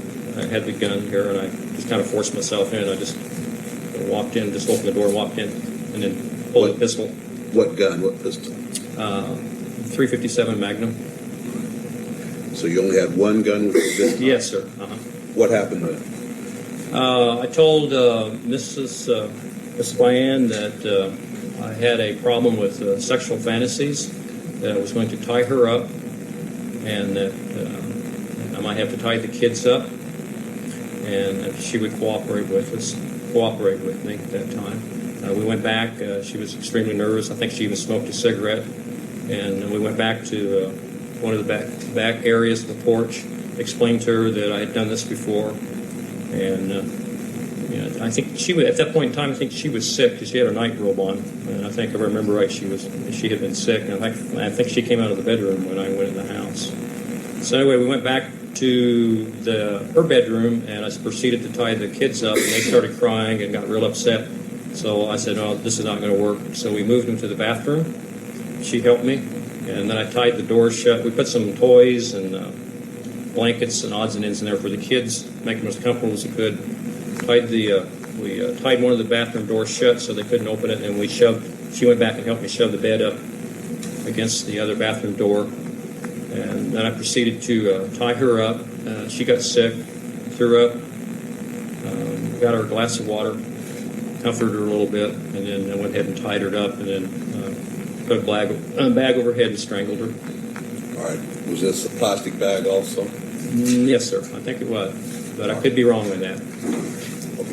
had the gun here, and I just kind of forced myself in. I just walked in, just opened the door and walked in, and then pulled a pistol. What gun? What pistol? 357 Magnum. So you only had one gun with the pistol? Yes, sir. What happened then? I told Mrs. Diane that I had a problem with sexual fantasies, that I was going to tie her up, and that I might have to tie the kids up, and that she would cooperate with me at that time. We went back. She was extremely nervous. I think she even smoked a cigarette. And we went back to one of the back areas of the porch, explained to her that I had done this before. And I think she was, at that point in time, I think she was sick because she had a night robe on. And I think if I remember right, she had been sick. And I think she came out of the bedroom when I went in the house. So anyway, we went back to her bedroom, and I proceeded to tie the kids up, and they started crying and got real upset. So I said, "Oh, this is not going to work." So we moved them to the bathroom. She helped me, and then I tied the doors shut. We put some toys and blankets and odds and ends in there for the kids, make them as comfortable as we could. We tied one of the bathroom doors shut so they couldn't open it, and she went back and helped me shove the bed up against the other bathroom door. And then I proceeded to tie her up. She got sick, threw up, got her a glass of water, comforted her a little bit, and then I went ahead and tied her up, and then put a bag over her head and strangled her. All right. Was this a plastic bag also? Yes, sir. I think it was, but I could be wrong on that.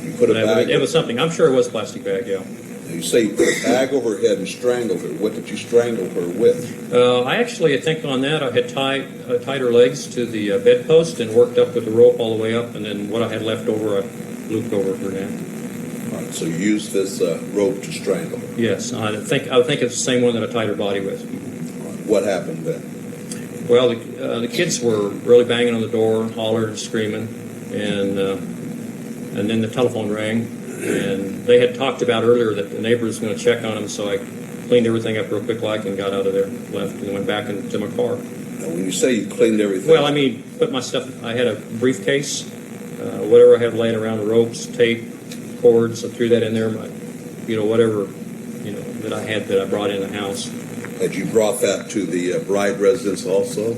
You put a bag. It was something. I'm sure it was a plastic bag. Yeah. You say you put a bag over her head and strangled her. What did you strangle her with? I think on that I had tied her legs to the bedpost and worked up with the rope all the way up, and then what I had left over, I looped over her neck. All right, so you used this rope to strangle her? Yes, I think it's the same one that I tied her body with. All right. What happened then? Well, the kids were really banging on the door, hollering and screaming, and then the telephone rang. And they had talked about earlier that the neighbor was going to check on them, so I cleaned everything up real quick and got out of there, left, and went back into my car. Now, when you say you cleaned everything... Well, I mean, put my stuff... I had a briefcase, whatever I had laying around, ropes, tape, cords, I threw that in there. Whatever, that I had that I brought in the house. Had you brought that to the Bride residence also?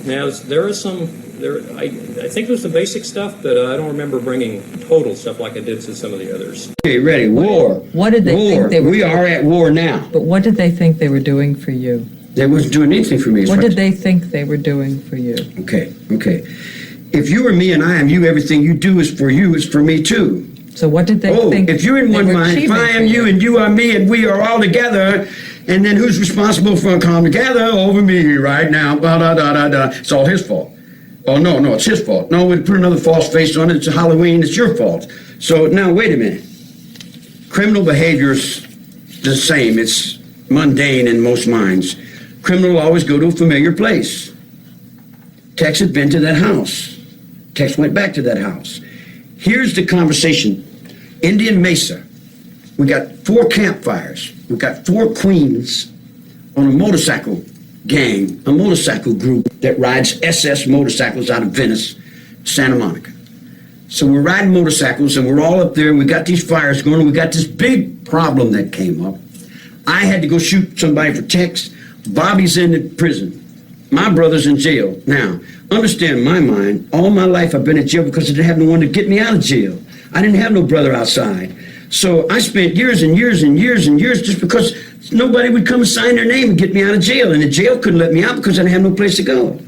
Now, there is some, I think it was the basic stuff, but I don't remember bringing total stuff like I did to some of the others. Okay, ready, war. What did they think they were We are at war now. But what did they think they were doing for you? They wasn't doing anything for me. What did they think they were doing for you? Okay. If you were me and I am you, everything you do is for you, is for me too. So what did they think? If you're in they one were mind, if achieving I for am you and you are me and we are all together, and then who's responsible for come together over me right now? It's all his fault. Oh, no, it's his fault. No, we put another false face on it. It's Halloween. It's your fault. So now, wait a minute. Criminal behavior's the same. It's mundane in most minds. Criminal will always go to a familiar place. Tex had been to that house. Tex went back to that house. Here's the conversation. Indian Mesa. We got 4 campfires. We got 4 queens on a motorcycle gang, a motorcycle group that rides SS motorcycles out of Venice, Santa Monica. So we're riding motorcycles and we're all up there and we got these fires going and we got this big problem that came up. I had to go shoot somebody for Tex. Bobby's in the prison. My brother's in jail. Now, understand my mind, all my life I've been in jail because I didn't have no one to get me out of jail. I didn't have no brother outside. So I spent years and years and years and years just because nobody would come and sign their name and get me out of jail. And the jail couldn't let me out because I didn't have no place to go.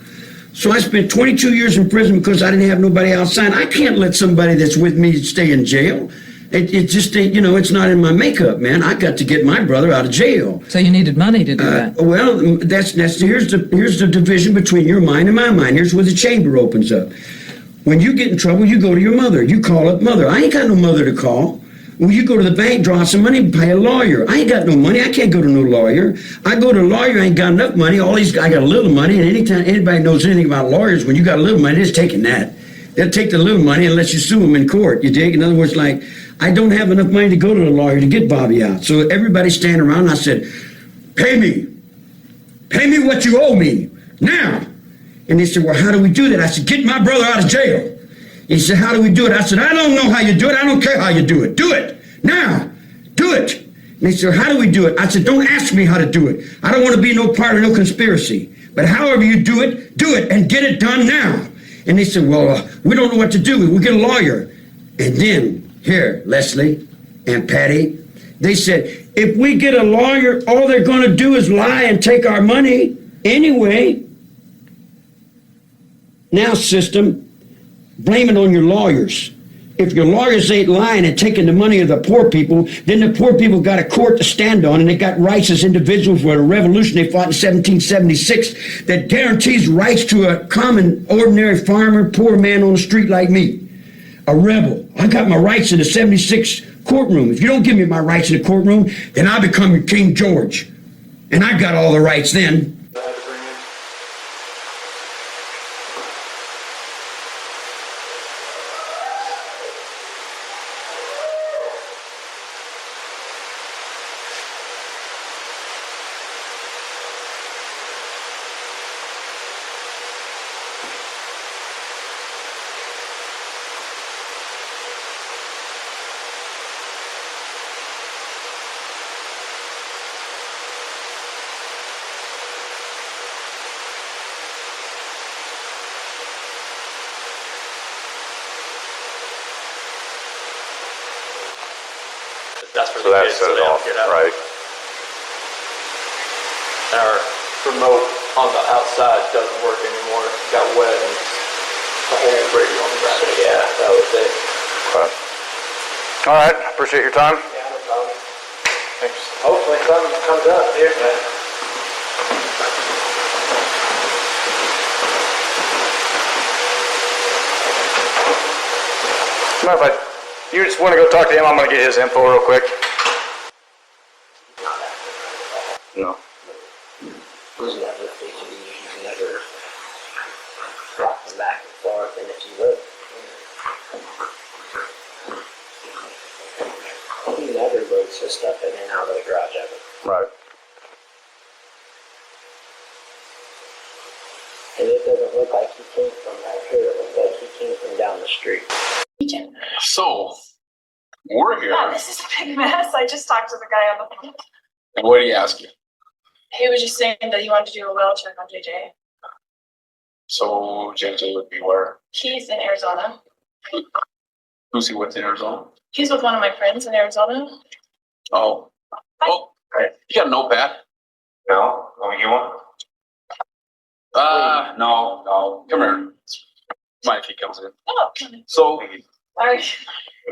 So I spent 22 years in prison because I didn't have nobody outside. I can't let somebody that's with me stay in jail. It just ain't, it's not in my makeup, man. I got to get my brother out of jail. So you needed money to do that. Well, here's the division between your mind and my mind. Here's where the chamber opens up. When you get in trouble, you go to your mother. You call up mother. I ain't got no mother to call. Well, you go to the bank, draw some money, pay a lawyer. I ain't got no money. I can't go to no lawyer. I go to a lawyer, I ain't got enough money. I got a little money, and anytime anybody knows anything about lawyers, when you got a little money, they're just taking that. They'll take the little money and let you sue them in court. You dig? In other words, like, I don't have enough money to go to the lawyer to get Bobby out. So everybody standing around, and I said, pay me. Pay me what you owe me. Now. And they said, well, how do we do that? I said, get my brother out of jail. He said, how do we do it? I said, I don't know how you do it. I don't care how you do it. Do it. Now. Do it. And they said, how do we do it? I said, don't ask me how to do it. I don't want to be no part of no conspiracy. But however you do it and get it done now. And they said, well, we don't know what to do. We'll get a lawyer. And then, here, Leslie and Patty, they said, if we get a lawyer, all they're going to do is lie and take our money anyway. Now, system, blame it on your lawyers. If your lawyers ain't lying and taking the money of the poor people, then the poor people got a court to stand on, and they got rights as individuals for a revolution they fought in 1776 that guarantees rights to a common, ordinary farmer, poor man on the street like me. A rebel. I got my rights in the 76 courtroom. If you don't give me my rights in the courtroom, then I become King George. And I got all the rights then. That's for the kids, so they don't get out. Right. Our remote on the outside doesn't work anymore. It got wet and the whole radio on the ground. So yeah, that was it. Okay. All right. Appreciate your time. Yeah, no problem. Thanks. Hopefully something comes up here. Mind if you just want to go talk to him? I'm going to get his info real quick. No. Who's never thinking you can never drop them back and forth, and if you would, he never loads his stuff in and out of the garage ever. Right. And it doesn't look like he came from right here. It looks like he came from down the street. So, we're here. Yeah, this is a big mess. I just talked to the guy on the phone. And what did he ask you? He was just saying that he wanted to do a well check on JJ. So, JJ would be where? He's in Arizona. Who's he with in Arizona? He's with one of my friends in Arizona. Oh. Oh, you got a notepad? No? Want me to get one? No. Come here. Mind if he comes in? Oh, So, sorry.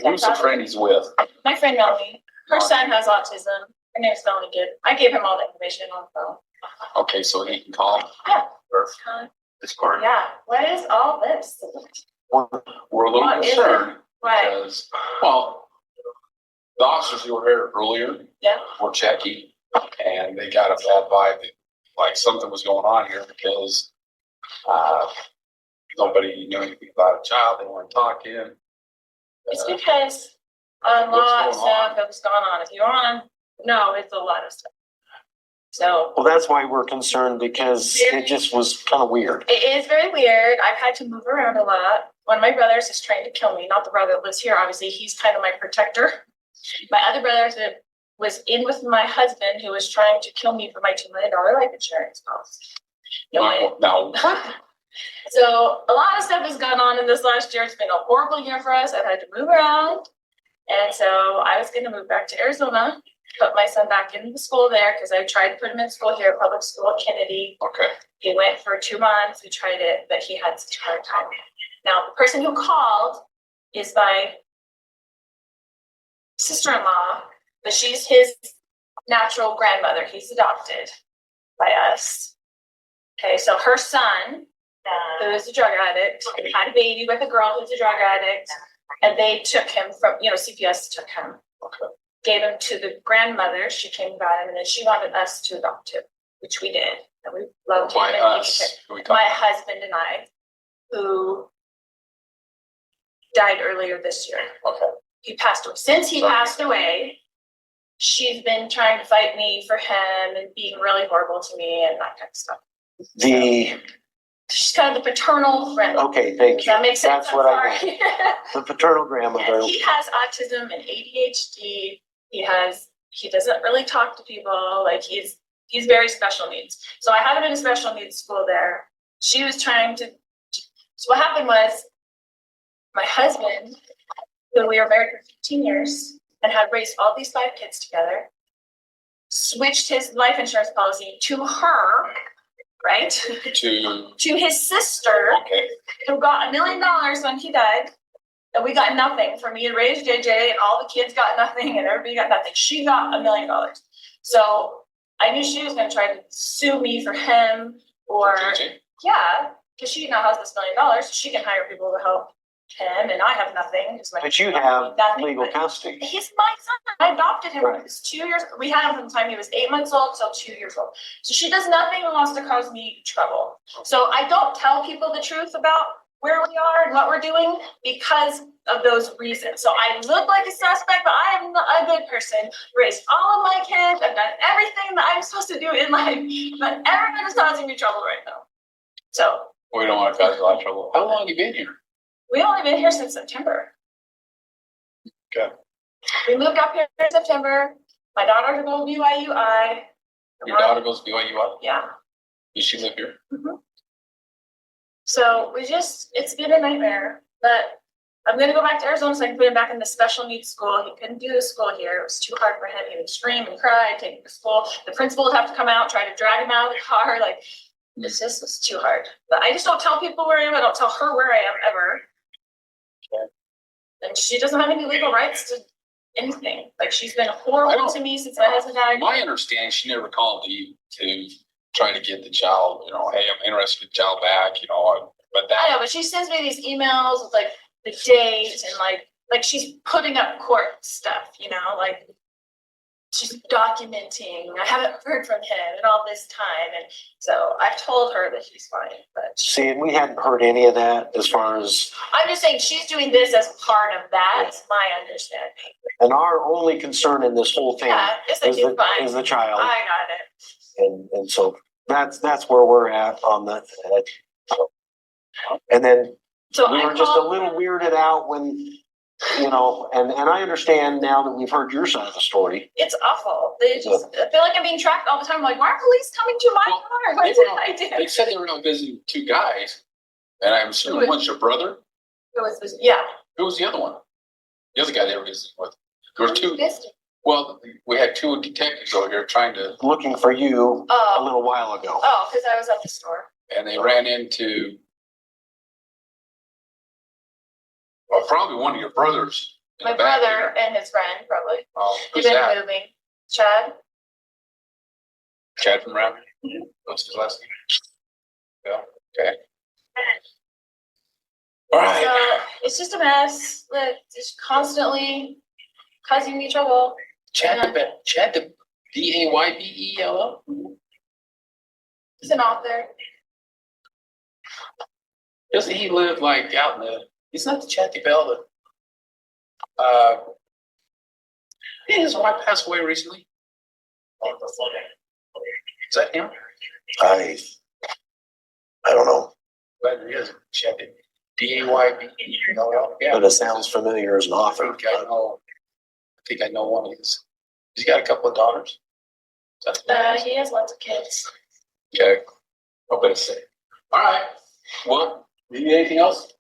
who's the friend he's with? My friend Melanie. Her son has autism. Her name's Melanie Good. I gave him all the information on the phone. Okay, so he can call him? Yeah. Or this card? Yeah. What is all this? We're a little What is concerned it? Right. because, well, the officers who were here earlier Yeah. were checking and they got a bad vibe that like something was going on here because nobody knew anything about a child. They weren't talking. It's because a What's lot of going stuff that was going on. If you want to know, it's a lot of stuff. So Well, that's why we're concerned because it just was kind of weird. it is very weird. I've had to move around a lot. One of my brothers is trying to kill me. Not the brother that lives here, obviously. He's kind of my protector. My other brother that was in with my husband who was trying to kill me for my $2 million life insurance policy. No. So a lot of stuff has gone on in this last year. It's been a horrible year for us. I've had to move around. And so I was going to move back to Arizona, put my son back into the school there because I tried to put him in school here, public school at Kennedy. Okay. He went for 2 months. We tried it, but he had such a hard time. Now, the person who called is my sister-in-law, but she's his natural grandmother. He's adopted by us. Okay, so her son, who is a drug addict, had a baby with a girl who's a drug addict, and they took him from, CPS took him. Okay. Gave him to the grandmother. She came and got him, and then she wanted us to adopt him, which we did. And we loved him. By and us? Who we talking my about? husband and I, who died earlier this year. Okay. He passed away. Since he passed away, she's been trying to fight me for him and being really horrible to me and that kind of stuff. She's kind of the paternal friend. Okay, thank Does you. that make sense? That's what I I'm meant. sorry. The paternal grandmother. He has autism and ADHD. He doesn't really talk to people. Like he's very special needs. So I had him in a special needs school there. She was trying to, so what happened was my husband, who we were married for 15 years and had raised all these 5 kids together, switched his life insurance policy to her, right? To his sister, Okay. who got $1 million when he died. And we got nothing for me to raise JJ, and all the kids got nothing, and everybody got nothing. She got $1 million. So I knew she was going to try to sue me for him, or yeah, because she now has this $1 million, so she can hire people to help him, and I have nothing. But you have legal custody. He's my son. I adopted him when he was 2 years. We had him from the time he was 8 months old till 2 years old. So she does nothing unless to cause me trouble. So I don't tell people the truth about where we are and what we're doing because of those reasons. So I look like a suspect, but I am a good person. Raised all of my kids. I've done everything that I'm supposed to do in life, but everyone is causing me trouble right now. So We don't want to cause a lot of trouble. How long have you been here? we've only been here since September. Okay. We moved up here in September. My daughter goes to BYUI. Your daughter goes to BYU? Yeah. Does she live here? Mhm. So it's been a nightmare, but I'm going to go back to Arizona so I can put him back in the special needs school. He couldn't do the school here. It was too hard for him. He would scream and cry, take him to school. The principal would have to come out, try to drag him out of the car. Like, this just was too hard. But I just don't tell people where I am. I don't tell her where I am ever. And she doesn't have any legal rights to anything. Like, she's been horrible to me since my husband died. My understanding, she never called you to try to get the child, hey, I'm interested in the child back, but I know, but she sends me these emails with like the date and like she's putting up court stuff, like she's documenting. I haven't heard from him in all this time, and so I've told her that he's fine. But See, and we hadn't heard any of that as far as, I'm just saying she's doing this as part of that. Is my understanding. and our only concern in this whole thing Yeah, it's like he's fine. is the child. I got it. And so that's where we're at on the, And then So we I were just a called- little weirded out when, you know, and I understand now that we've heard your side of the story. It's awful. They just I feel like I'm being tracked all the time. I'm like, why are police coming to my car? What did I do? They said they were out visiting two guys, and I'm assuming one's your brother. Yeah. Who was the other one? The other guy they were visiting with. There were two. Well, we had two detectives over here trying to looking for you Oh. a little while ago. Oh, because I was at the store. and they ran into probably one of your brothers. in My the back brother here. and his friend, probably. Oh, They've who's been that? moving. Chad? Chad from around here? What's his last name? Yeah, okay. All right. So it's just a mess. Like, just constantly causing me trouble. Chad the D-A-Y-B-E-L-L? He's an author. Doesn't he live like out in the, he's not the Chad DeBell that, yeah, his wife passed away recently. Is that him? I don't know. But it is Chad D-A-Y-B-E-L-L. Yeah. But it sounds familiar as an author. I think I know one of his. He's got a couple of daughters. He has lots of kids. Okay. Hope it's safe. All right. Well, you need anything else?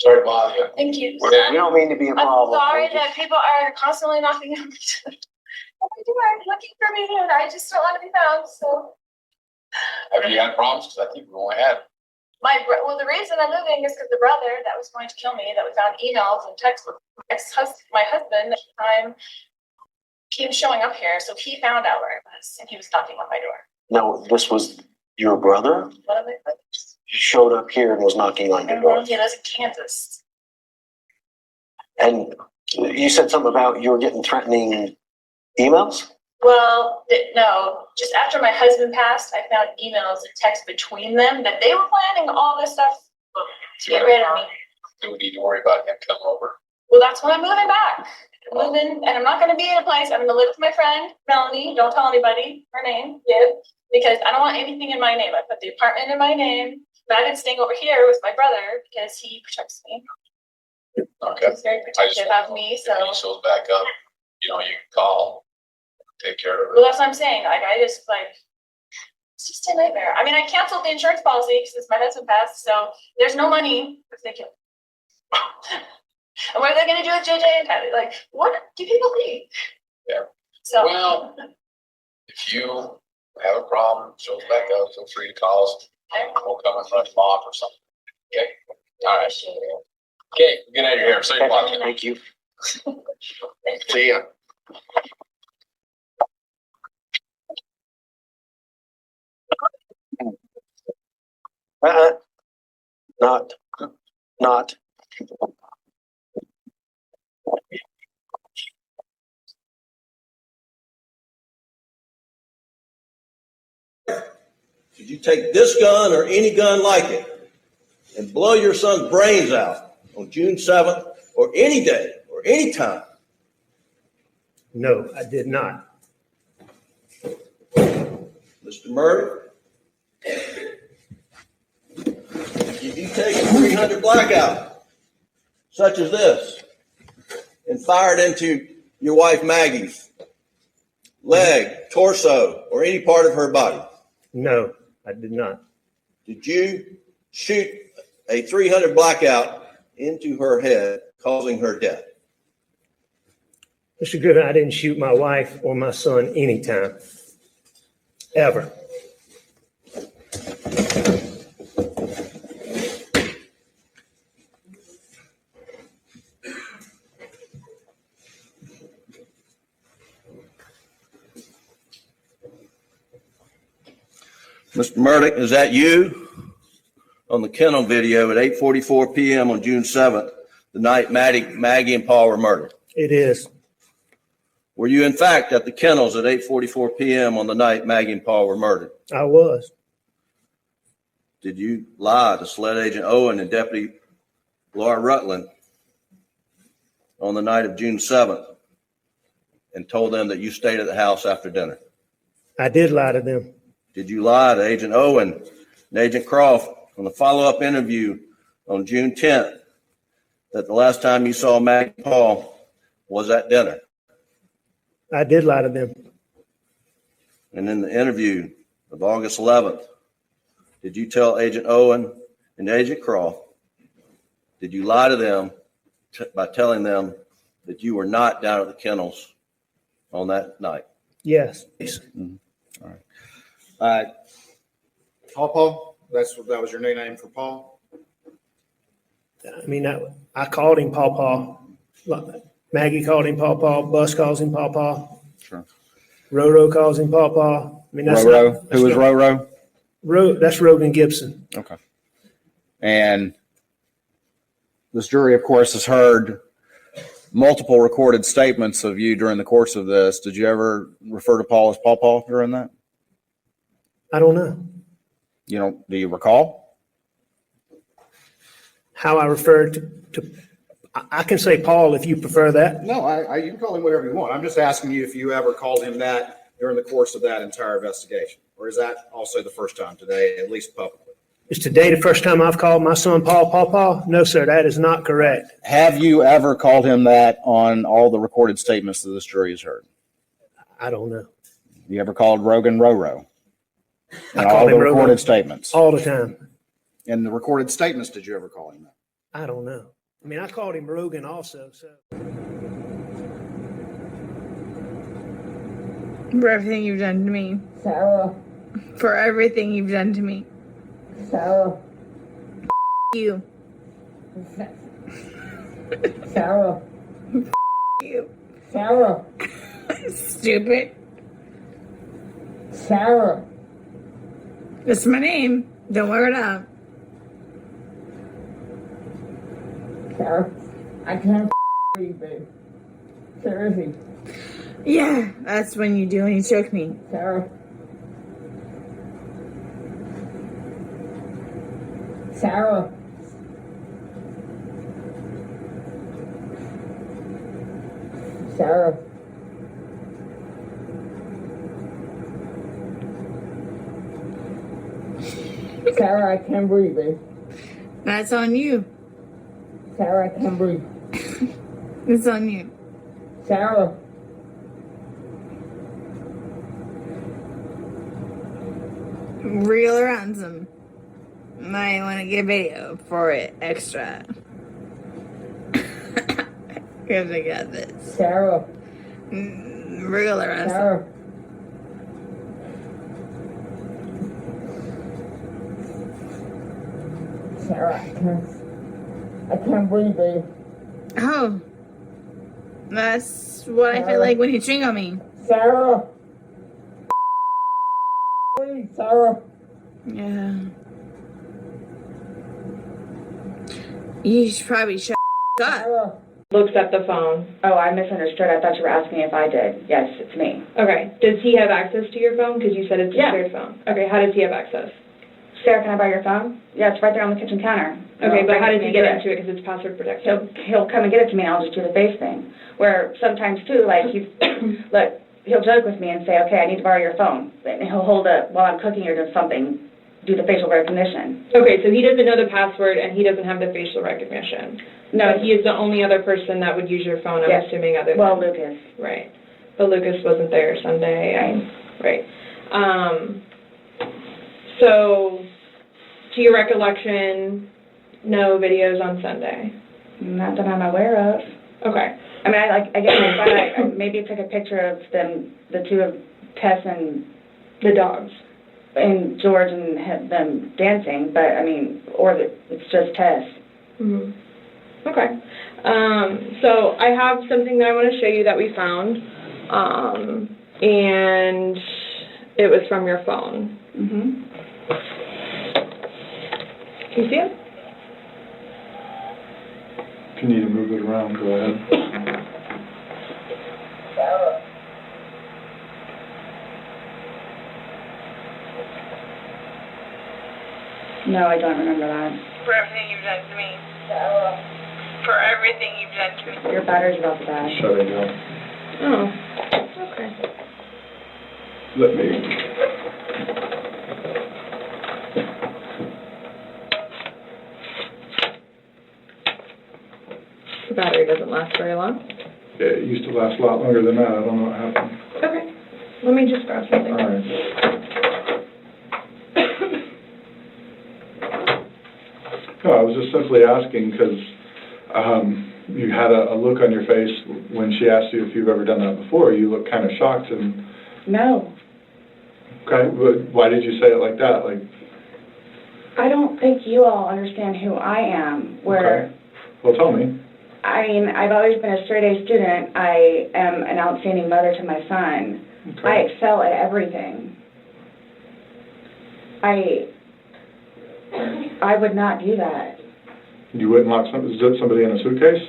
Sorry to bother you. Thank you. We don't mean to be a problem. I'm sorry that people are constantly knocking on my door. Looking for me, and I just don't want to be found. So Have you had problems? Because I think we only had. well, the reason I'm moving is because the brother that was going to kill me, that we found emails and texts with my husband at the time, came showing up here. So he found out where I was, and he was knocking on my door. No, this was your brother? One of my brothers. He showed up here and was knocking on your door. He lives in Kansas. And you said something about you were getting threatening emails? Well, no, just after my husband passed, I found emails and texts between them that they were planning all this stuff to get rid of me. Do we need to worry about him coming over? Well, that's when I'm moving back. I'm moving, and I'm not going to be in a place. I'm going to live with my friend, Melanie. Don't tell anybody her name yet, because I don't want anything in my name. I put the apartment in my name, but I've been staying over here with my brother because he protects me. Okay. He's very protective of me, so. If he shows back up, you know, you can call, take care of it. Well, that's what I'm saying. Like, it's just a nightmare. I mean, I canceled the insurance policy since my husband passed, so there's no money if they kill me. And what are they going to do with JJ and Tyler? Like, what do people think? Yeah. So, well, if you have a problem, shows back up, feel free to call us. We'll come and run them off or something. Okay. All right. Okay, get out of here. Say goodbye. Thank you. See ya. Not. Should you take this gun or any gun like it and blow your son's brains out on June 7th or any day or any time? No, I did not. Mr. Murray, if you take a 300 blackout, such as this, and fire it into your wife Maggie's leg, torso, or any part of her body? No, I did not. Did you shoot a 300 blackout into her head, causing her death? Mr. Griffin, I didn't shoot my wife or my son anytime. Ever. Mr. Murdoch, is that you on the kennel video at 8:44 p.m. on June 7th, the night Maggie and Paul were murdered? It is. Were you in fact at the kennels at 8:44 p.m. on the night Maggie and Paul were murdered? I was. Did you lie to SLED Agent Owen and Deputy Laura Rutland on the night of June 7th and told them that you stayed at the house after dinner? I did lie to them. Did you lie to Agent Owen And Agent Croft, on the follow-up interview on June 10th, that the last time you saw Maggie Paul was at dinner. I did lie to them. And in the interview of August 11th, did you tell Agent Owen and Agent Croft, did you lie to them by telling them that you were not down at the kennels on that night? Yes. All right. Paul, that was your new name for Paul? I mean, I called him Paw. Maggie called him Paw. Bus calls him Paw. Sure. Roro calls him Paw. I mean, that's Roro. Who is Roro? That's Rogan Gibson. Okay. And this jury, of course, has heard multiple recorded statements of you during the course of this. Did you ever refer to Paul as Paw during that? I don't know Do you recall? how I refer to I can say Paul if you prefer that. No, you can call him whatever you want. I'm just asking you if you ever called him that during the course of that entire investigation, or is that also the first time today, at least publicly? Is today the first time I've called my son Paw? No, sir, that is not correct. Have you ever called him that on all the recorded statements that this jury has heard? I don't know. You ever called Rogan Roro? I And call all the him Rogan recorded statements? all the time. In the recorded statements, did you ever call him that? I don't know. I mean, I called him Rogan also. So For everything you've done to me. Sarah. For everything you've done to me. Sarah. You. Sarah. You. Sarah. Stupid. Sarah. That's my name. Don't wear it up. Sarah. I can't breathe, babe. Seriously. Yeah, that's when you do when you choke me. Sarah. Sarah. Sarah. Sarah, I can't breathe, babe. That's on you. Sarah, I can't breathe. It's on you. Sarah. Real or ransom. I want to get video for it extra. Because I got this. Sarah. Real or ransom. Sarah. Sarah, I can't breathe, babe. Oh. That's what I feel like when you chewing on me. Sarah. Breathe, Sarah. Yeah. You should probably shut up. Looks at the phone. Oh, I misunderstood. I thought you were asking if I did. Yes, it's me. Okay. Does he have access to your phone? Because you said it's a Yeah. shared phone. Okay. How does he have access? Sarah, can I borrow your phone? Yeah, it's right there on the kitchen counter. Okay, but how does he he get into it? Because it's password protected. He'll come and get it to me, and I'll just do the face thing. Where sometimes too, like he's look, he'll joke with me and say, "Okay, I need to borrow your phone," and he'll hold it while I'm cooking or doing something, do the facial recognition. Okay, so he doesn't know the password and he doesn't have the facial recognition. No, but he is the only other person that would use your phone, I'm Yes. assuming, other than... Well, Lucas. Right. But Lucas wasn't there Sunday. Right. So, to your recollection, no videos on Sunday? Not that I'm aware of. Okay. I mean, I maybe took a picture of them, the two of Tess and the dogs, and George, and had them dancing. But I mean, it's just Tess. Mm-hmm. Okay. So I have something that I want to show you that we found, and it was from your phone. Mm-hmm. Can you see it? If you need to move it around, go ahead. No, I don't remember that. For everything you've done to me. For everything you've done to me. Your battery's about to die. Shut it down. Oh, okay. Let me. The battery doesn't last very long. It used to last a lot longer than that. I don't know what happened. Okay. Let me just grab something. All right. No, I was just simply asking because you had a look on your face when she asked you if you've ever done that before. You looked kind of shocked and. No, Okay, but why did you say it like that? Like, I don't think you all understand who I am, where, okay. Well, tell me. I mean, I've always been a straight-A student. I am an outstanding mother to my son. Okay. I excel at everything. I would not do that. You wouldn't lock somebody in a suitcase?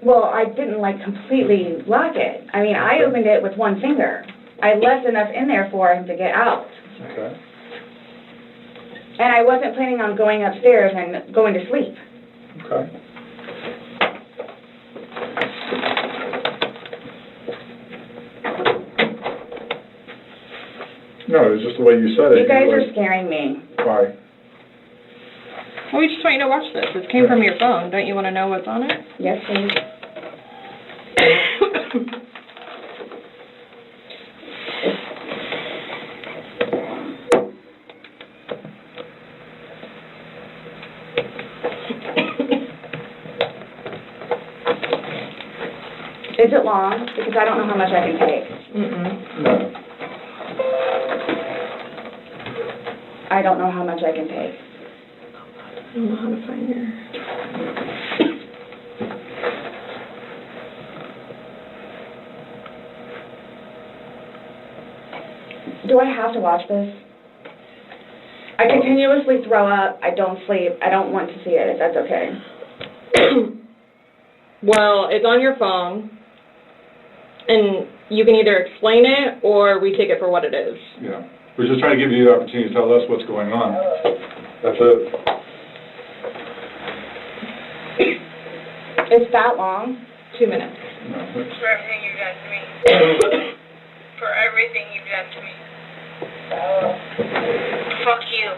Well, I didn't completely lock it. I mean, I opened it with one finger. I left enough in there for him to get out. Okay. And I wasn't planning on going upstairs and going to sleep. Okay. No, it was just the way you said it. You guys are scaring me. Why? Well, we just want you to watch this. This came from your phone. Don't you want to know what's on it? Yes, please. Is it long? Because I don't know how much I can take. No. I don't know how much I can take. I don't know how to find your... Do I have to watch this? I continuously throw up. I don't sleep. I don't want to see it, if that's okay. Well, it's on your phone, and you can either explain it or we take it for what it is. Yeah. We're just trying to give you the opportunity to tell us what's going on. That's it. It's that long? 2 minutes. No. For everything you've done to me. For everything you've done to me. Fuck you.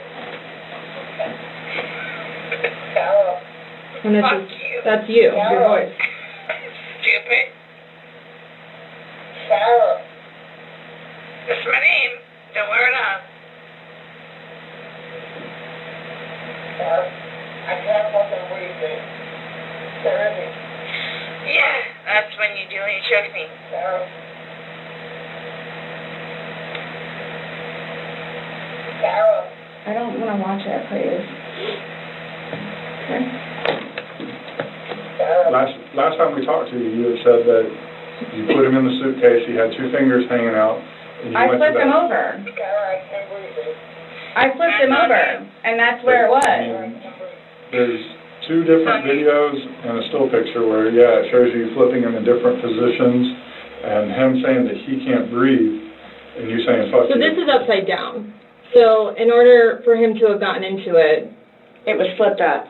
And this Fuck is, you. that's you, your voice. Stupid. Sarah. That's my name. Don't wear it on. I can't fucking breathe it. Terrific. Yeah, that's when you do it. You choke me. Sarah. Sarah. I don't want to watch it, please. Okay. Last time we talked to you, you had said that you put him in the suitcase, he had two fingers hanging out, and you I went to flipped him that. over. I flipped him over, and that's where it was. There's two different videos and a still picture where, yeah, it shows you flipping him in different positions, and him saying that he can't breathe, and you saying fuck So you. this is upside down. So in order for him to have gotten into it... It was flipped up.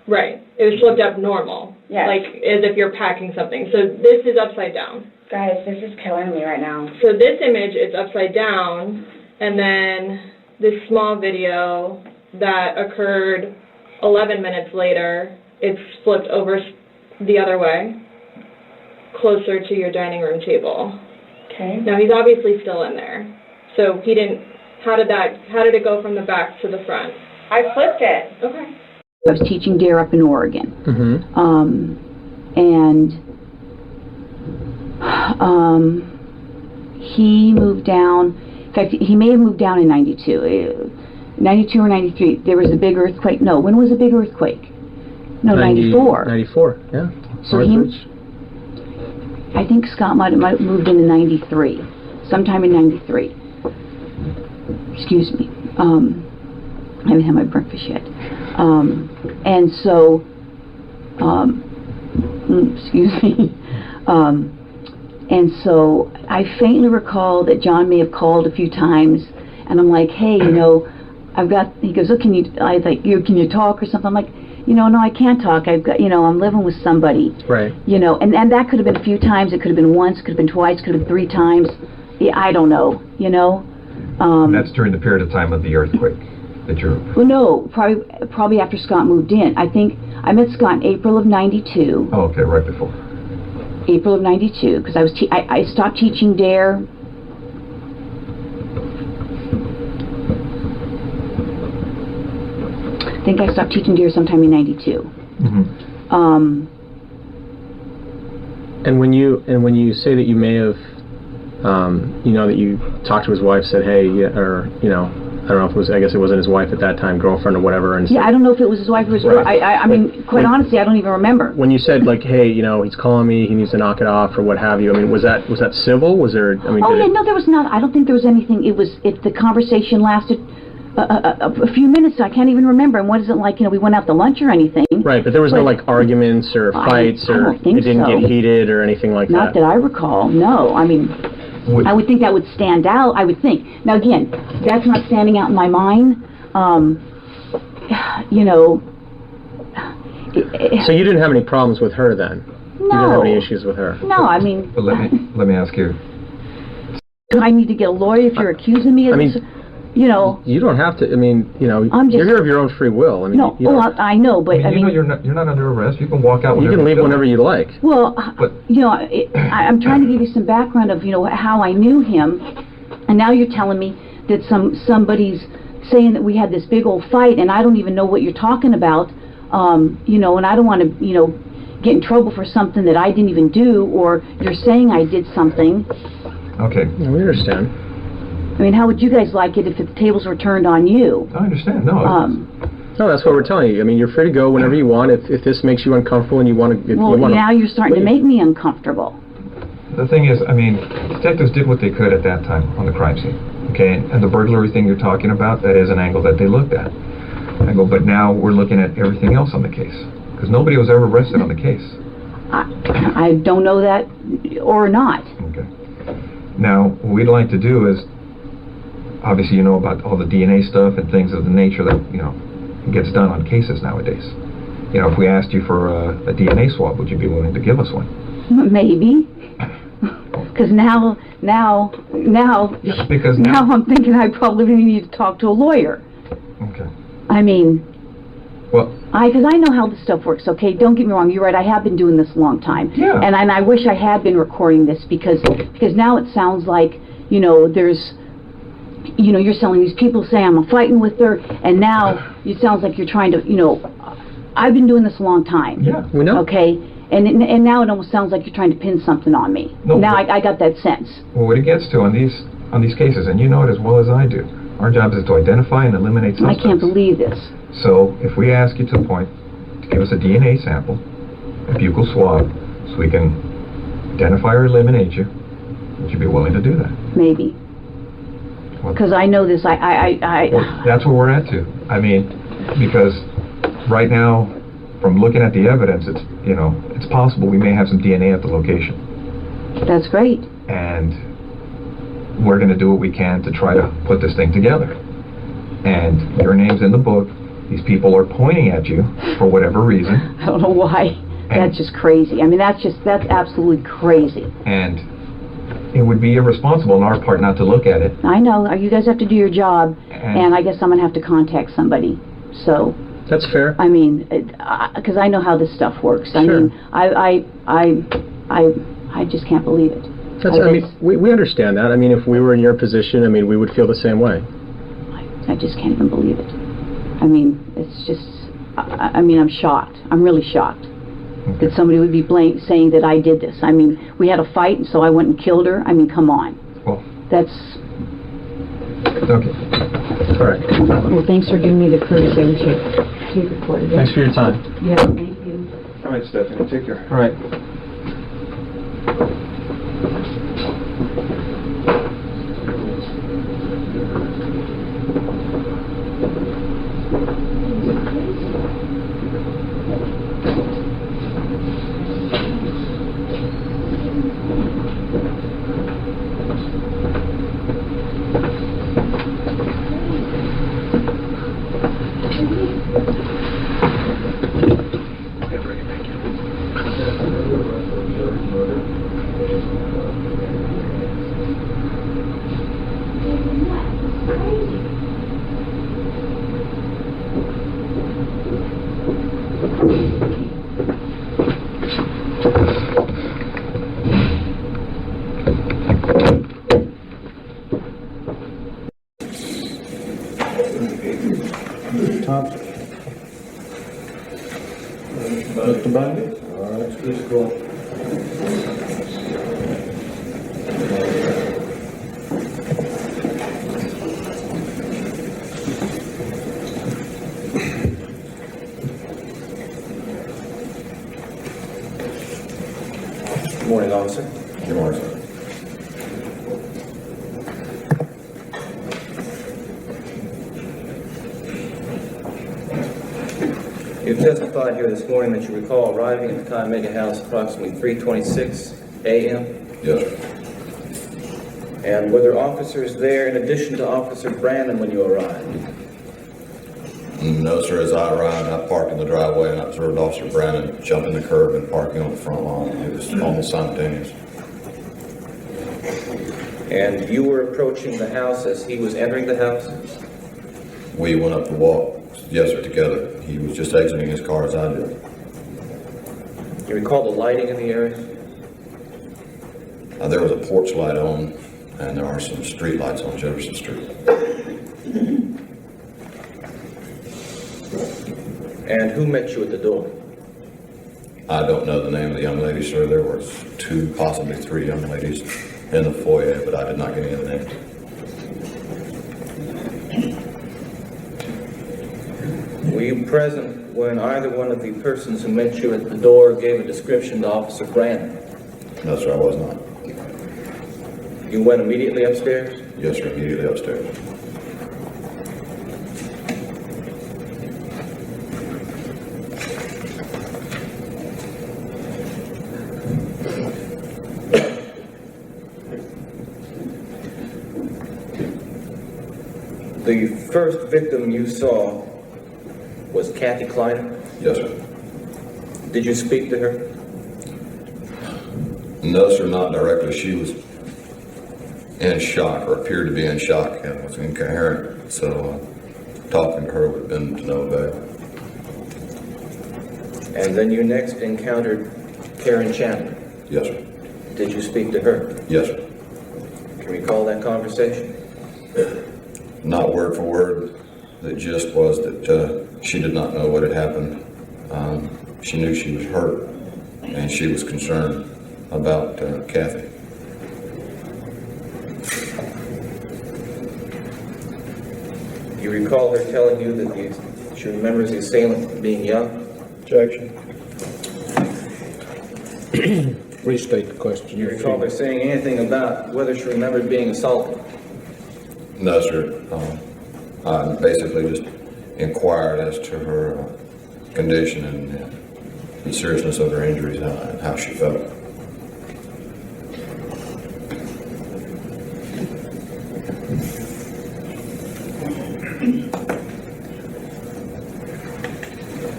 Right. It was flipped up normal. Yes. Like as if you're packing something. So this is upside down. Guys, this is killing me right now. So this image is upside down, and then this small video that occurred 11 minutes later, it's flipped over the other way, closer to your dining room table. Okay. Now he's obviously still in there. So he didn't, how did it go from the back to the front? I flipped it. Okay. I was teaching DARE up in Oregon. He moved down, in fact, he may have moved down in 92. 92 or 93, there was a big earthquake. No, when was the big earthquake? No, 94. 94, yeah. So I think Scott might have moved into 93, sometime in 93. Excuse me. I haven't had my breakfast yet. And so, excuse me. And so I faintly recall that John may have called a few times, and I'm like, hey, you know, he goes, oh, can you talk or something? I'm like, no, I can't talk. I've got, I'm living with somebody. Right. And that could have been a few times. It could have been once, could have been twice, could have been 3 times. Yeah, I don't know, And that's during the period of time of the earthquake. that you're, Well, no, probably after Scott moved in. I think I met Scott in April of '92. oh, okay, right before. April of '92, because I stopped teaching DARE. I think I stopped teaching DARE sometime in '92. And when you say that you may have, that you talked to his wife, said, hey, or I don't know if it was, I guess it wasn't his wife at that time, girlfriend or whatever. And Yeah, I don't know if it was his wife or his girl. I mean, quite honestly, I don't even remember. When you said like, hey, he's calling me, he needs to knock it off or what have you. I mean, was that civil? Was there? I mean, Oh yeah, no, there was not. I don't think there was anything. The conversation lasted a few minutes. I can't even remember. And what is it like? We went out to lunch or anything. Right, but there was no like arguments or fights I or don't think it didn't so. get heated or anything like Not that I recall. No, I mean, I would think that would stand out. I would think. Now again, that's not standing out in my mind. So you didn't have any problems with her then? You didn't have any issues with her? No, I mean, But let me ask you, do I need to get a lawyer if you're accusing me of this? You don't have to. I mean, I'm just- you're here of your own free will. I mean, No, I know, but I mean, you're not under arrest. You can walk out. you whenever can leave feel whenever you like. well, I'm trying to give you some background of how I knew him, and now you're telling me that somebody's saying that we had this big old fight, and I don't even know what you're talking about. And I don't want to get in trouble for something that I didn't even do, or you're saying I did something. Okay. Yeah, we understand. I mean, how would you guys like it if the tables were turned on you? I understand. No. No, that's what we're telling you. I mean, you're free to go whenever you want. If this makes you uncomfortable and you want to, Well, now you're starting to make me uncomfortable. The thing is, I mean, detectives did what they could at that time on the crime scene. Okay, and the burglary thing you're talking about, that is an angle that they looked at. But now we're looking at everything else on the case because nobody was ever arrested on the case. I don't know that or not. Okay. Now, what we'd like to do is, obviously, about all the DNA stuff and things of the nature that gets done on cases nowadays. If we asked you for a DNA swab, would you be willing to give us one? Maybe. Because now Because I'm thinking I probably need to talk to a lawyer. Okay. I mean, well, because I know how this stuff works. Okay, don't get me wrong. You're right. I have been doing this a long time. Yeah. And I wish I had been recording this because now it sounds like there's. You're telling these people say I'm fighting with her, and now it sounds like you're trying to. I've been doing this a long time. Yeah, we know. Okay. And now it almost sounds like you're trying to pin something on me. No, now but- I got that sense. Well, what it gets to on these cases, and you know it as well as I do, our job is to identify and eliminate I suspects. can't believe this. So if we ask you to the point to give us a DNA sample, a buccal swab, so we can identify or eliminate you, would you be willing to do that? Maybe. Because I know this. Well, that's where we're at too. I mean, because right now, from looking at the evidence, it's possible we may have some DNA at the location. That's great. And we're going to do what we can to try to put this thing together. And your name's in the book. These people are pointing at you for whatever reason. I don't know why. That's just crazy. I mean, that's absolutely crazy. And it would be irresponsible on our part not to look at it. I know. You guys have to do your job, and I guess I'm gonna have to contact somebody. So. That's fair. I mean, because I know how this stuff works. I Sure. mean, I just can't believe it. We understand that. I mean, if we were in your position, I mean, we would feel the same way. I just can't even believe it. I mean, it's just. I mean, I'm shocked. I'm really shocked that somebody would be saying that I did this. I mean, we had a fight, and so I went and killed her. I mean, come on. Well. That's. Okay. All right. Well, thanks for giving me the courtesy. I wish I could record it. Thanks for your time. Yeah, thank you. All right, Stephanie, take care. All right. Mr. Bundy? All right, please go. Good morning, officer. Good morning, sir. You testified here this morning that you recall arriving at the Conmega House approximately 3:26 a.m. Yes, sir. And were there officers there in addition to Officer Brandon when you arrived? No, sir. As I arrived, I parked in the driveway and I observed Officer Brandon jumping the curb and parking on the front lawn. It was almost simultaneous. And you were approaching the house as he was entering the house? We went up the walk, yes, sir, together. He was just exiting his car as I did. You recall the lighting in the area? There was a porch light on, and there are some street lights on Jefferson Street. And who met you at the door? I don't know the name of the young lady, sir. There was 2, possibly 3 young ladies in the foyer, but I did not get any of the names. Were you present when either one of the persons who met you at the door gave a description to Officer Brandon? No, sir, I was not. You went immediately upstairs? Yes, sir, immediately upstairs. The first victim you saw was Kathy Kleiner? Yes, sir. Did you speak to her? No, sir, not directly. She was in shock, or appeared to be in shock, and was incoherent. So talking to her would have been to no avail. And then you next encountered Karen Chandler? Yes, sir. Did you speak to her? Yes, sir. Can you recall that conversation? Not word for word. The gist was that she did not know what had happened. She knew she was hurt, and she was concerned about Kathy. You recall her telling you that she remembers the assailant being young? Objection. Restate the question. Do you recall her saying anything about whether she remembered being assaulted? No, sir. I basically just inquired as to her condition and the seriousness of her injuries and how she felt.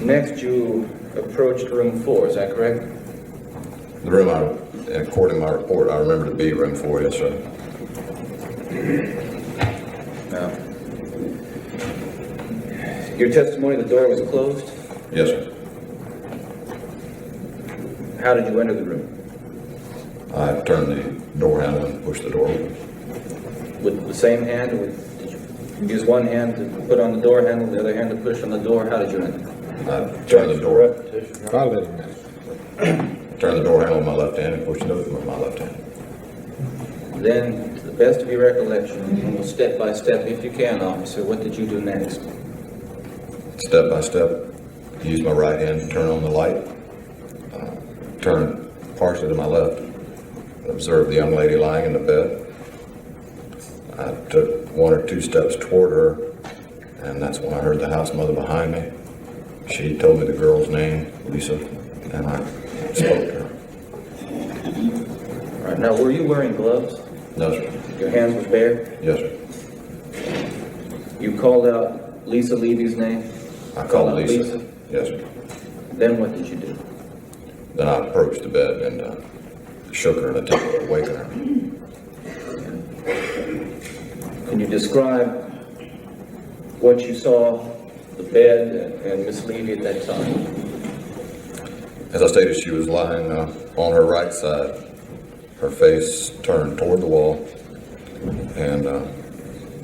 Next, you approached room 4, is that correct? The room, according to my report, I remember to be room 4, yes, sir. Now, your testimony, the door was closed? Yes, sir. How did you enter the room? I turned the door handle and pushed the door open. With the same hand, or did you use one hand to put on the door handle, the other hand to push on the door? How did you enter? I turned the door. I'll let him know. Turned the door handle with my left hand and pushed it open with my left hand. Then, to the best of your recollection, almost step by step, if you can, officer, what did you do next? Step by step, use my right hand to turn on the light. Turn partially to my left. Observed the young lady lying in the bed. I took 1 or 2 steps toward her, and that's when I heard the house mother behind me. She told me the girl's name, Lisa, and I spoke to her. All right, now, were you wearing gloves? No, sir. Your hands were bare? Yes, sir. You called out Lisa Levy's name? I called Lisa. Yes, sir. Then what did you do? Then I approached the bed and shook her and attempted to awaken her. Can you describe what you saw, the bed and Miss Levy at that time? As I stated, she was lying on her right side, her face turned toward the wall, and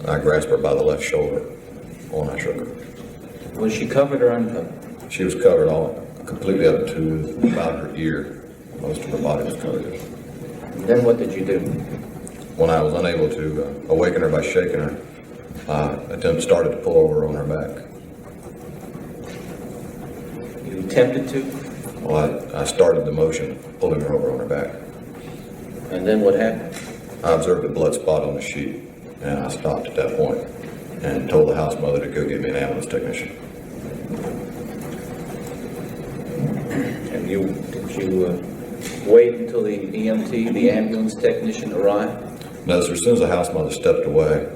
I grasped her by the left shoulder when I shook her. Was she covered or uncovered? She was covered all completely up to about her ear. Most of her body was covered. Then what did you do? When I was unable to awaken her by shaking her, I started to pull over on her back. You attempted to? Well, I started the motion of pulling her over on her back. And then what happened? I observed a blood spot on the sheet, and I stopped at that point and told the house mother to go get me an ambulance technician. And did you wait until the EMT, the ambulance technician, arrived? No, sir, as soon as the house mother stepped away,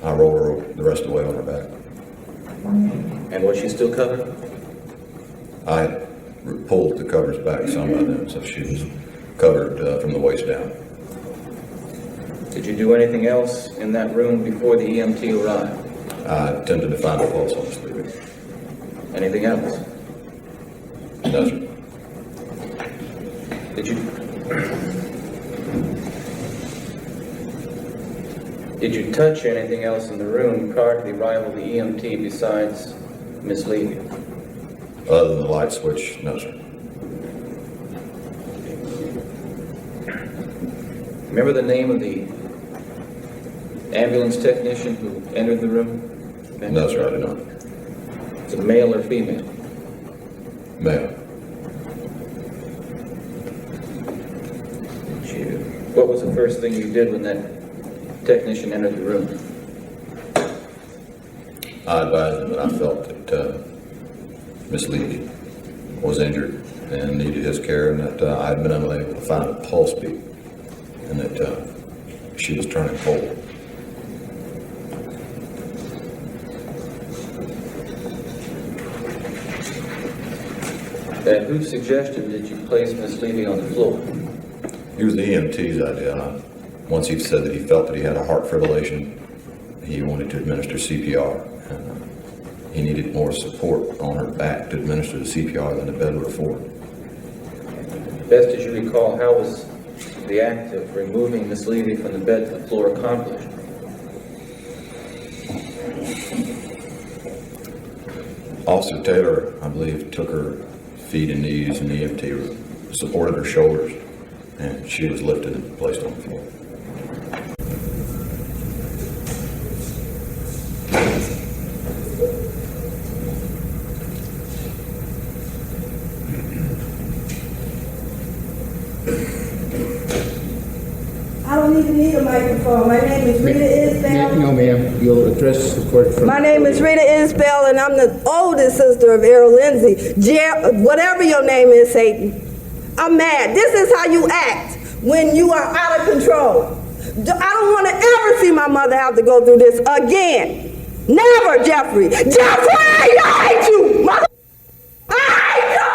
I rolled her the rest of the way on her back. And was she still covered? I pulled the covers back some by then, so she was covered from the waist down. Did you do anything else in that room before the EMT arrived? I attempted to find a pulse on the sleeping. Anything else? No, sir. Did you touch anything else in the room prior to the arrival of the EMT besides Miss Levy? Other than the light switch, no, sir. Remember the name of the ambulance technician who entered the room? No, sir, I do not. Is it male or female? Male. What was the first thing you did when that technician entered the room? I advised him that I felt that Miss Levy was injured and needed his care, and that I had been unable to find a pulse beat, and that she was turning cold. And whose suggestion did you place Miss Levy on the floor? It was the EMT's idea. Once he said that he felt that he had a heart fibrillation, he wanted to administer CPR. And he needed more support on her back to administer the CPR than the bed would afford. Best as you recall, how was the act of removing Miss Levy from the bed to the floor accomplished? Officer Taylor, I believe, took her feet and knees, and the EMT supported her shoulders, and she was lifted and placed on the floor. I don't even need a microphone. My name is Rita Isbell. No, ma'am, you'll address the court from... My name is Rita Isbell, and I'm the oldest sister of Errol Lindsay. Whatever your name is, Satan. I'm mad. This is how you act when you are out of control. I don't want to ever see my mother have to go through this again. Never, Jeffrey. Jeffrey, I hate you. I hate you.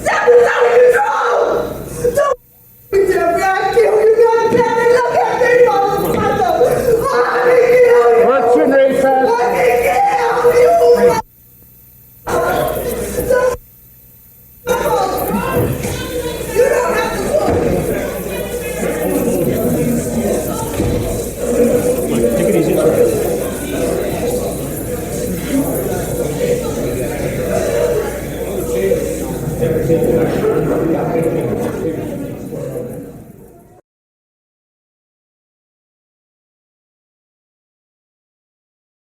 Jeffrey's out of control. Don't Jeffrey, I kill you. God damn it. Look at me, motherfucker. I can kill you. What's your name, sir? I can kill you. Take it easy, it's okay. Thank you.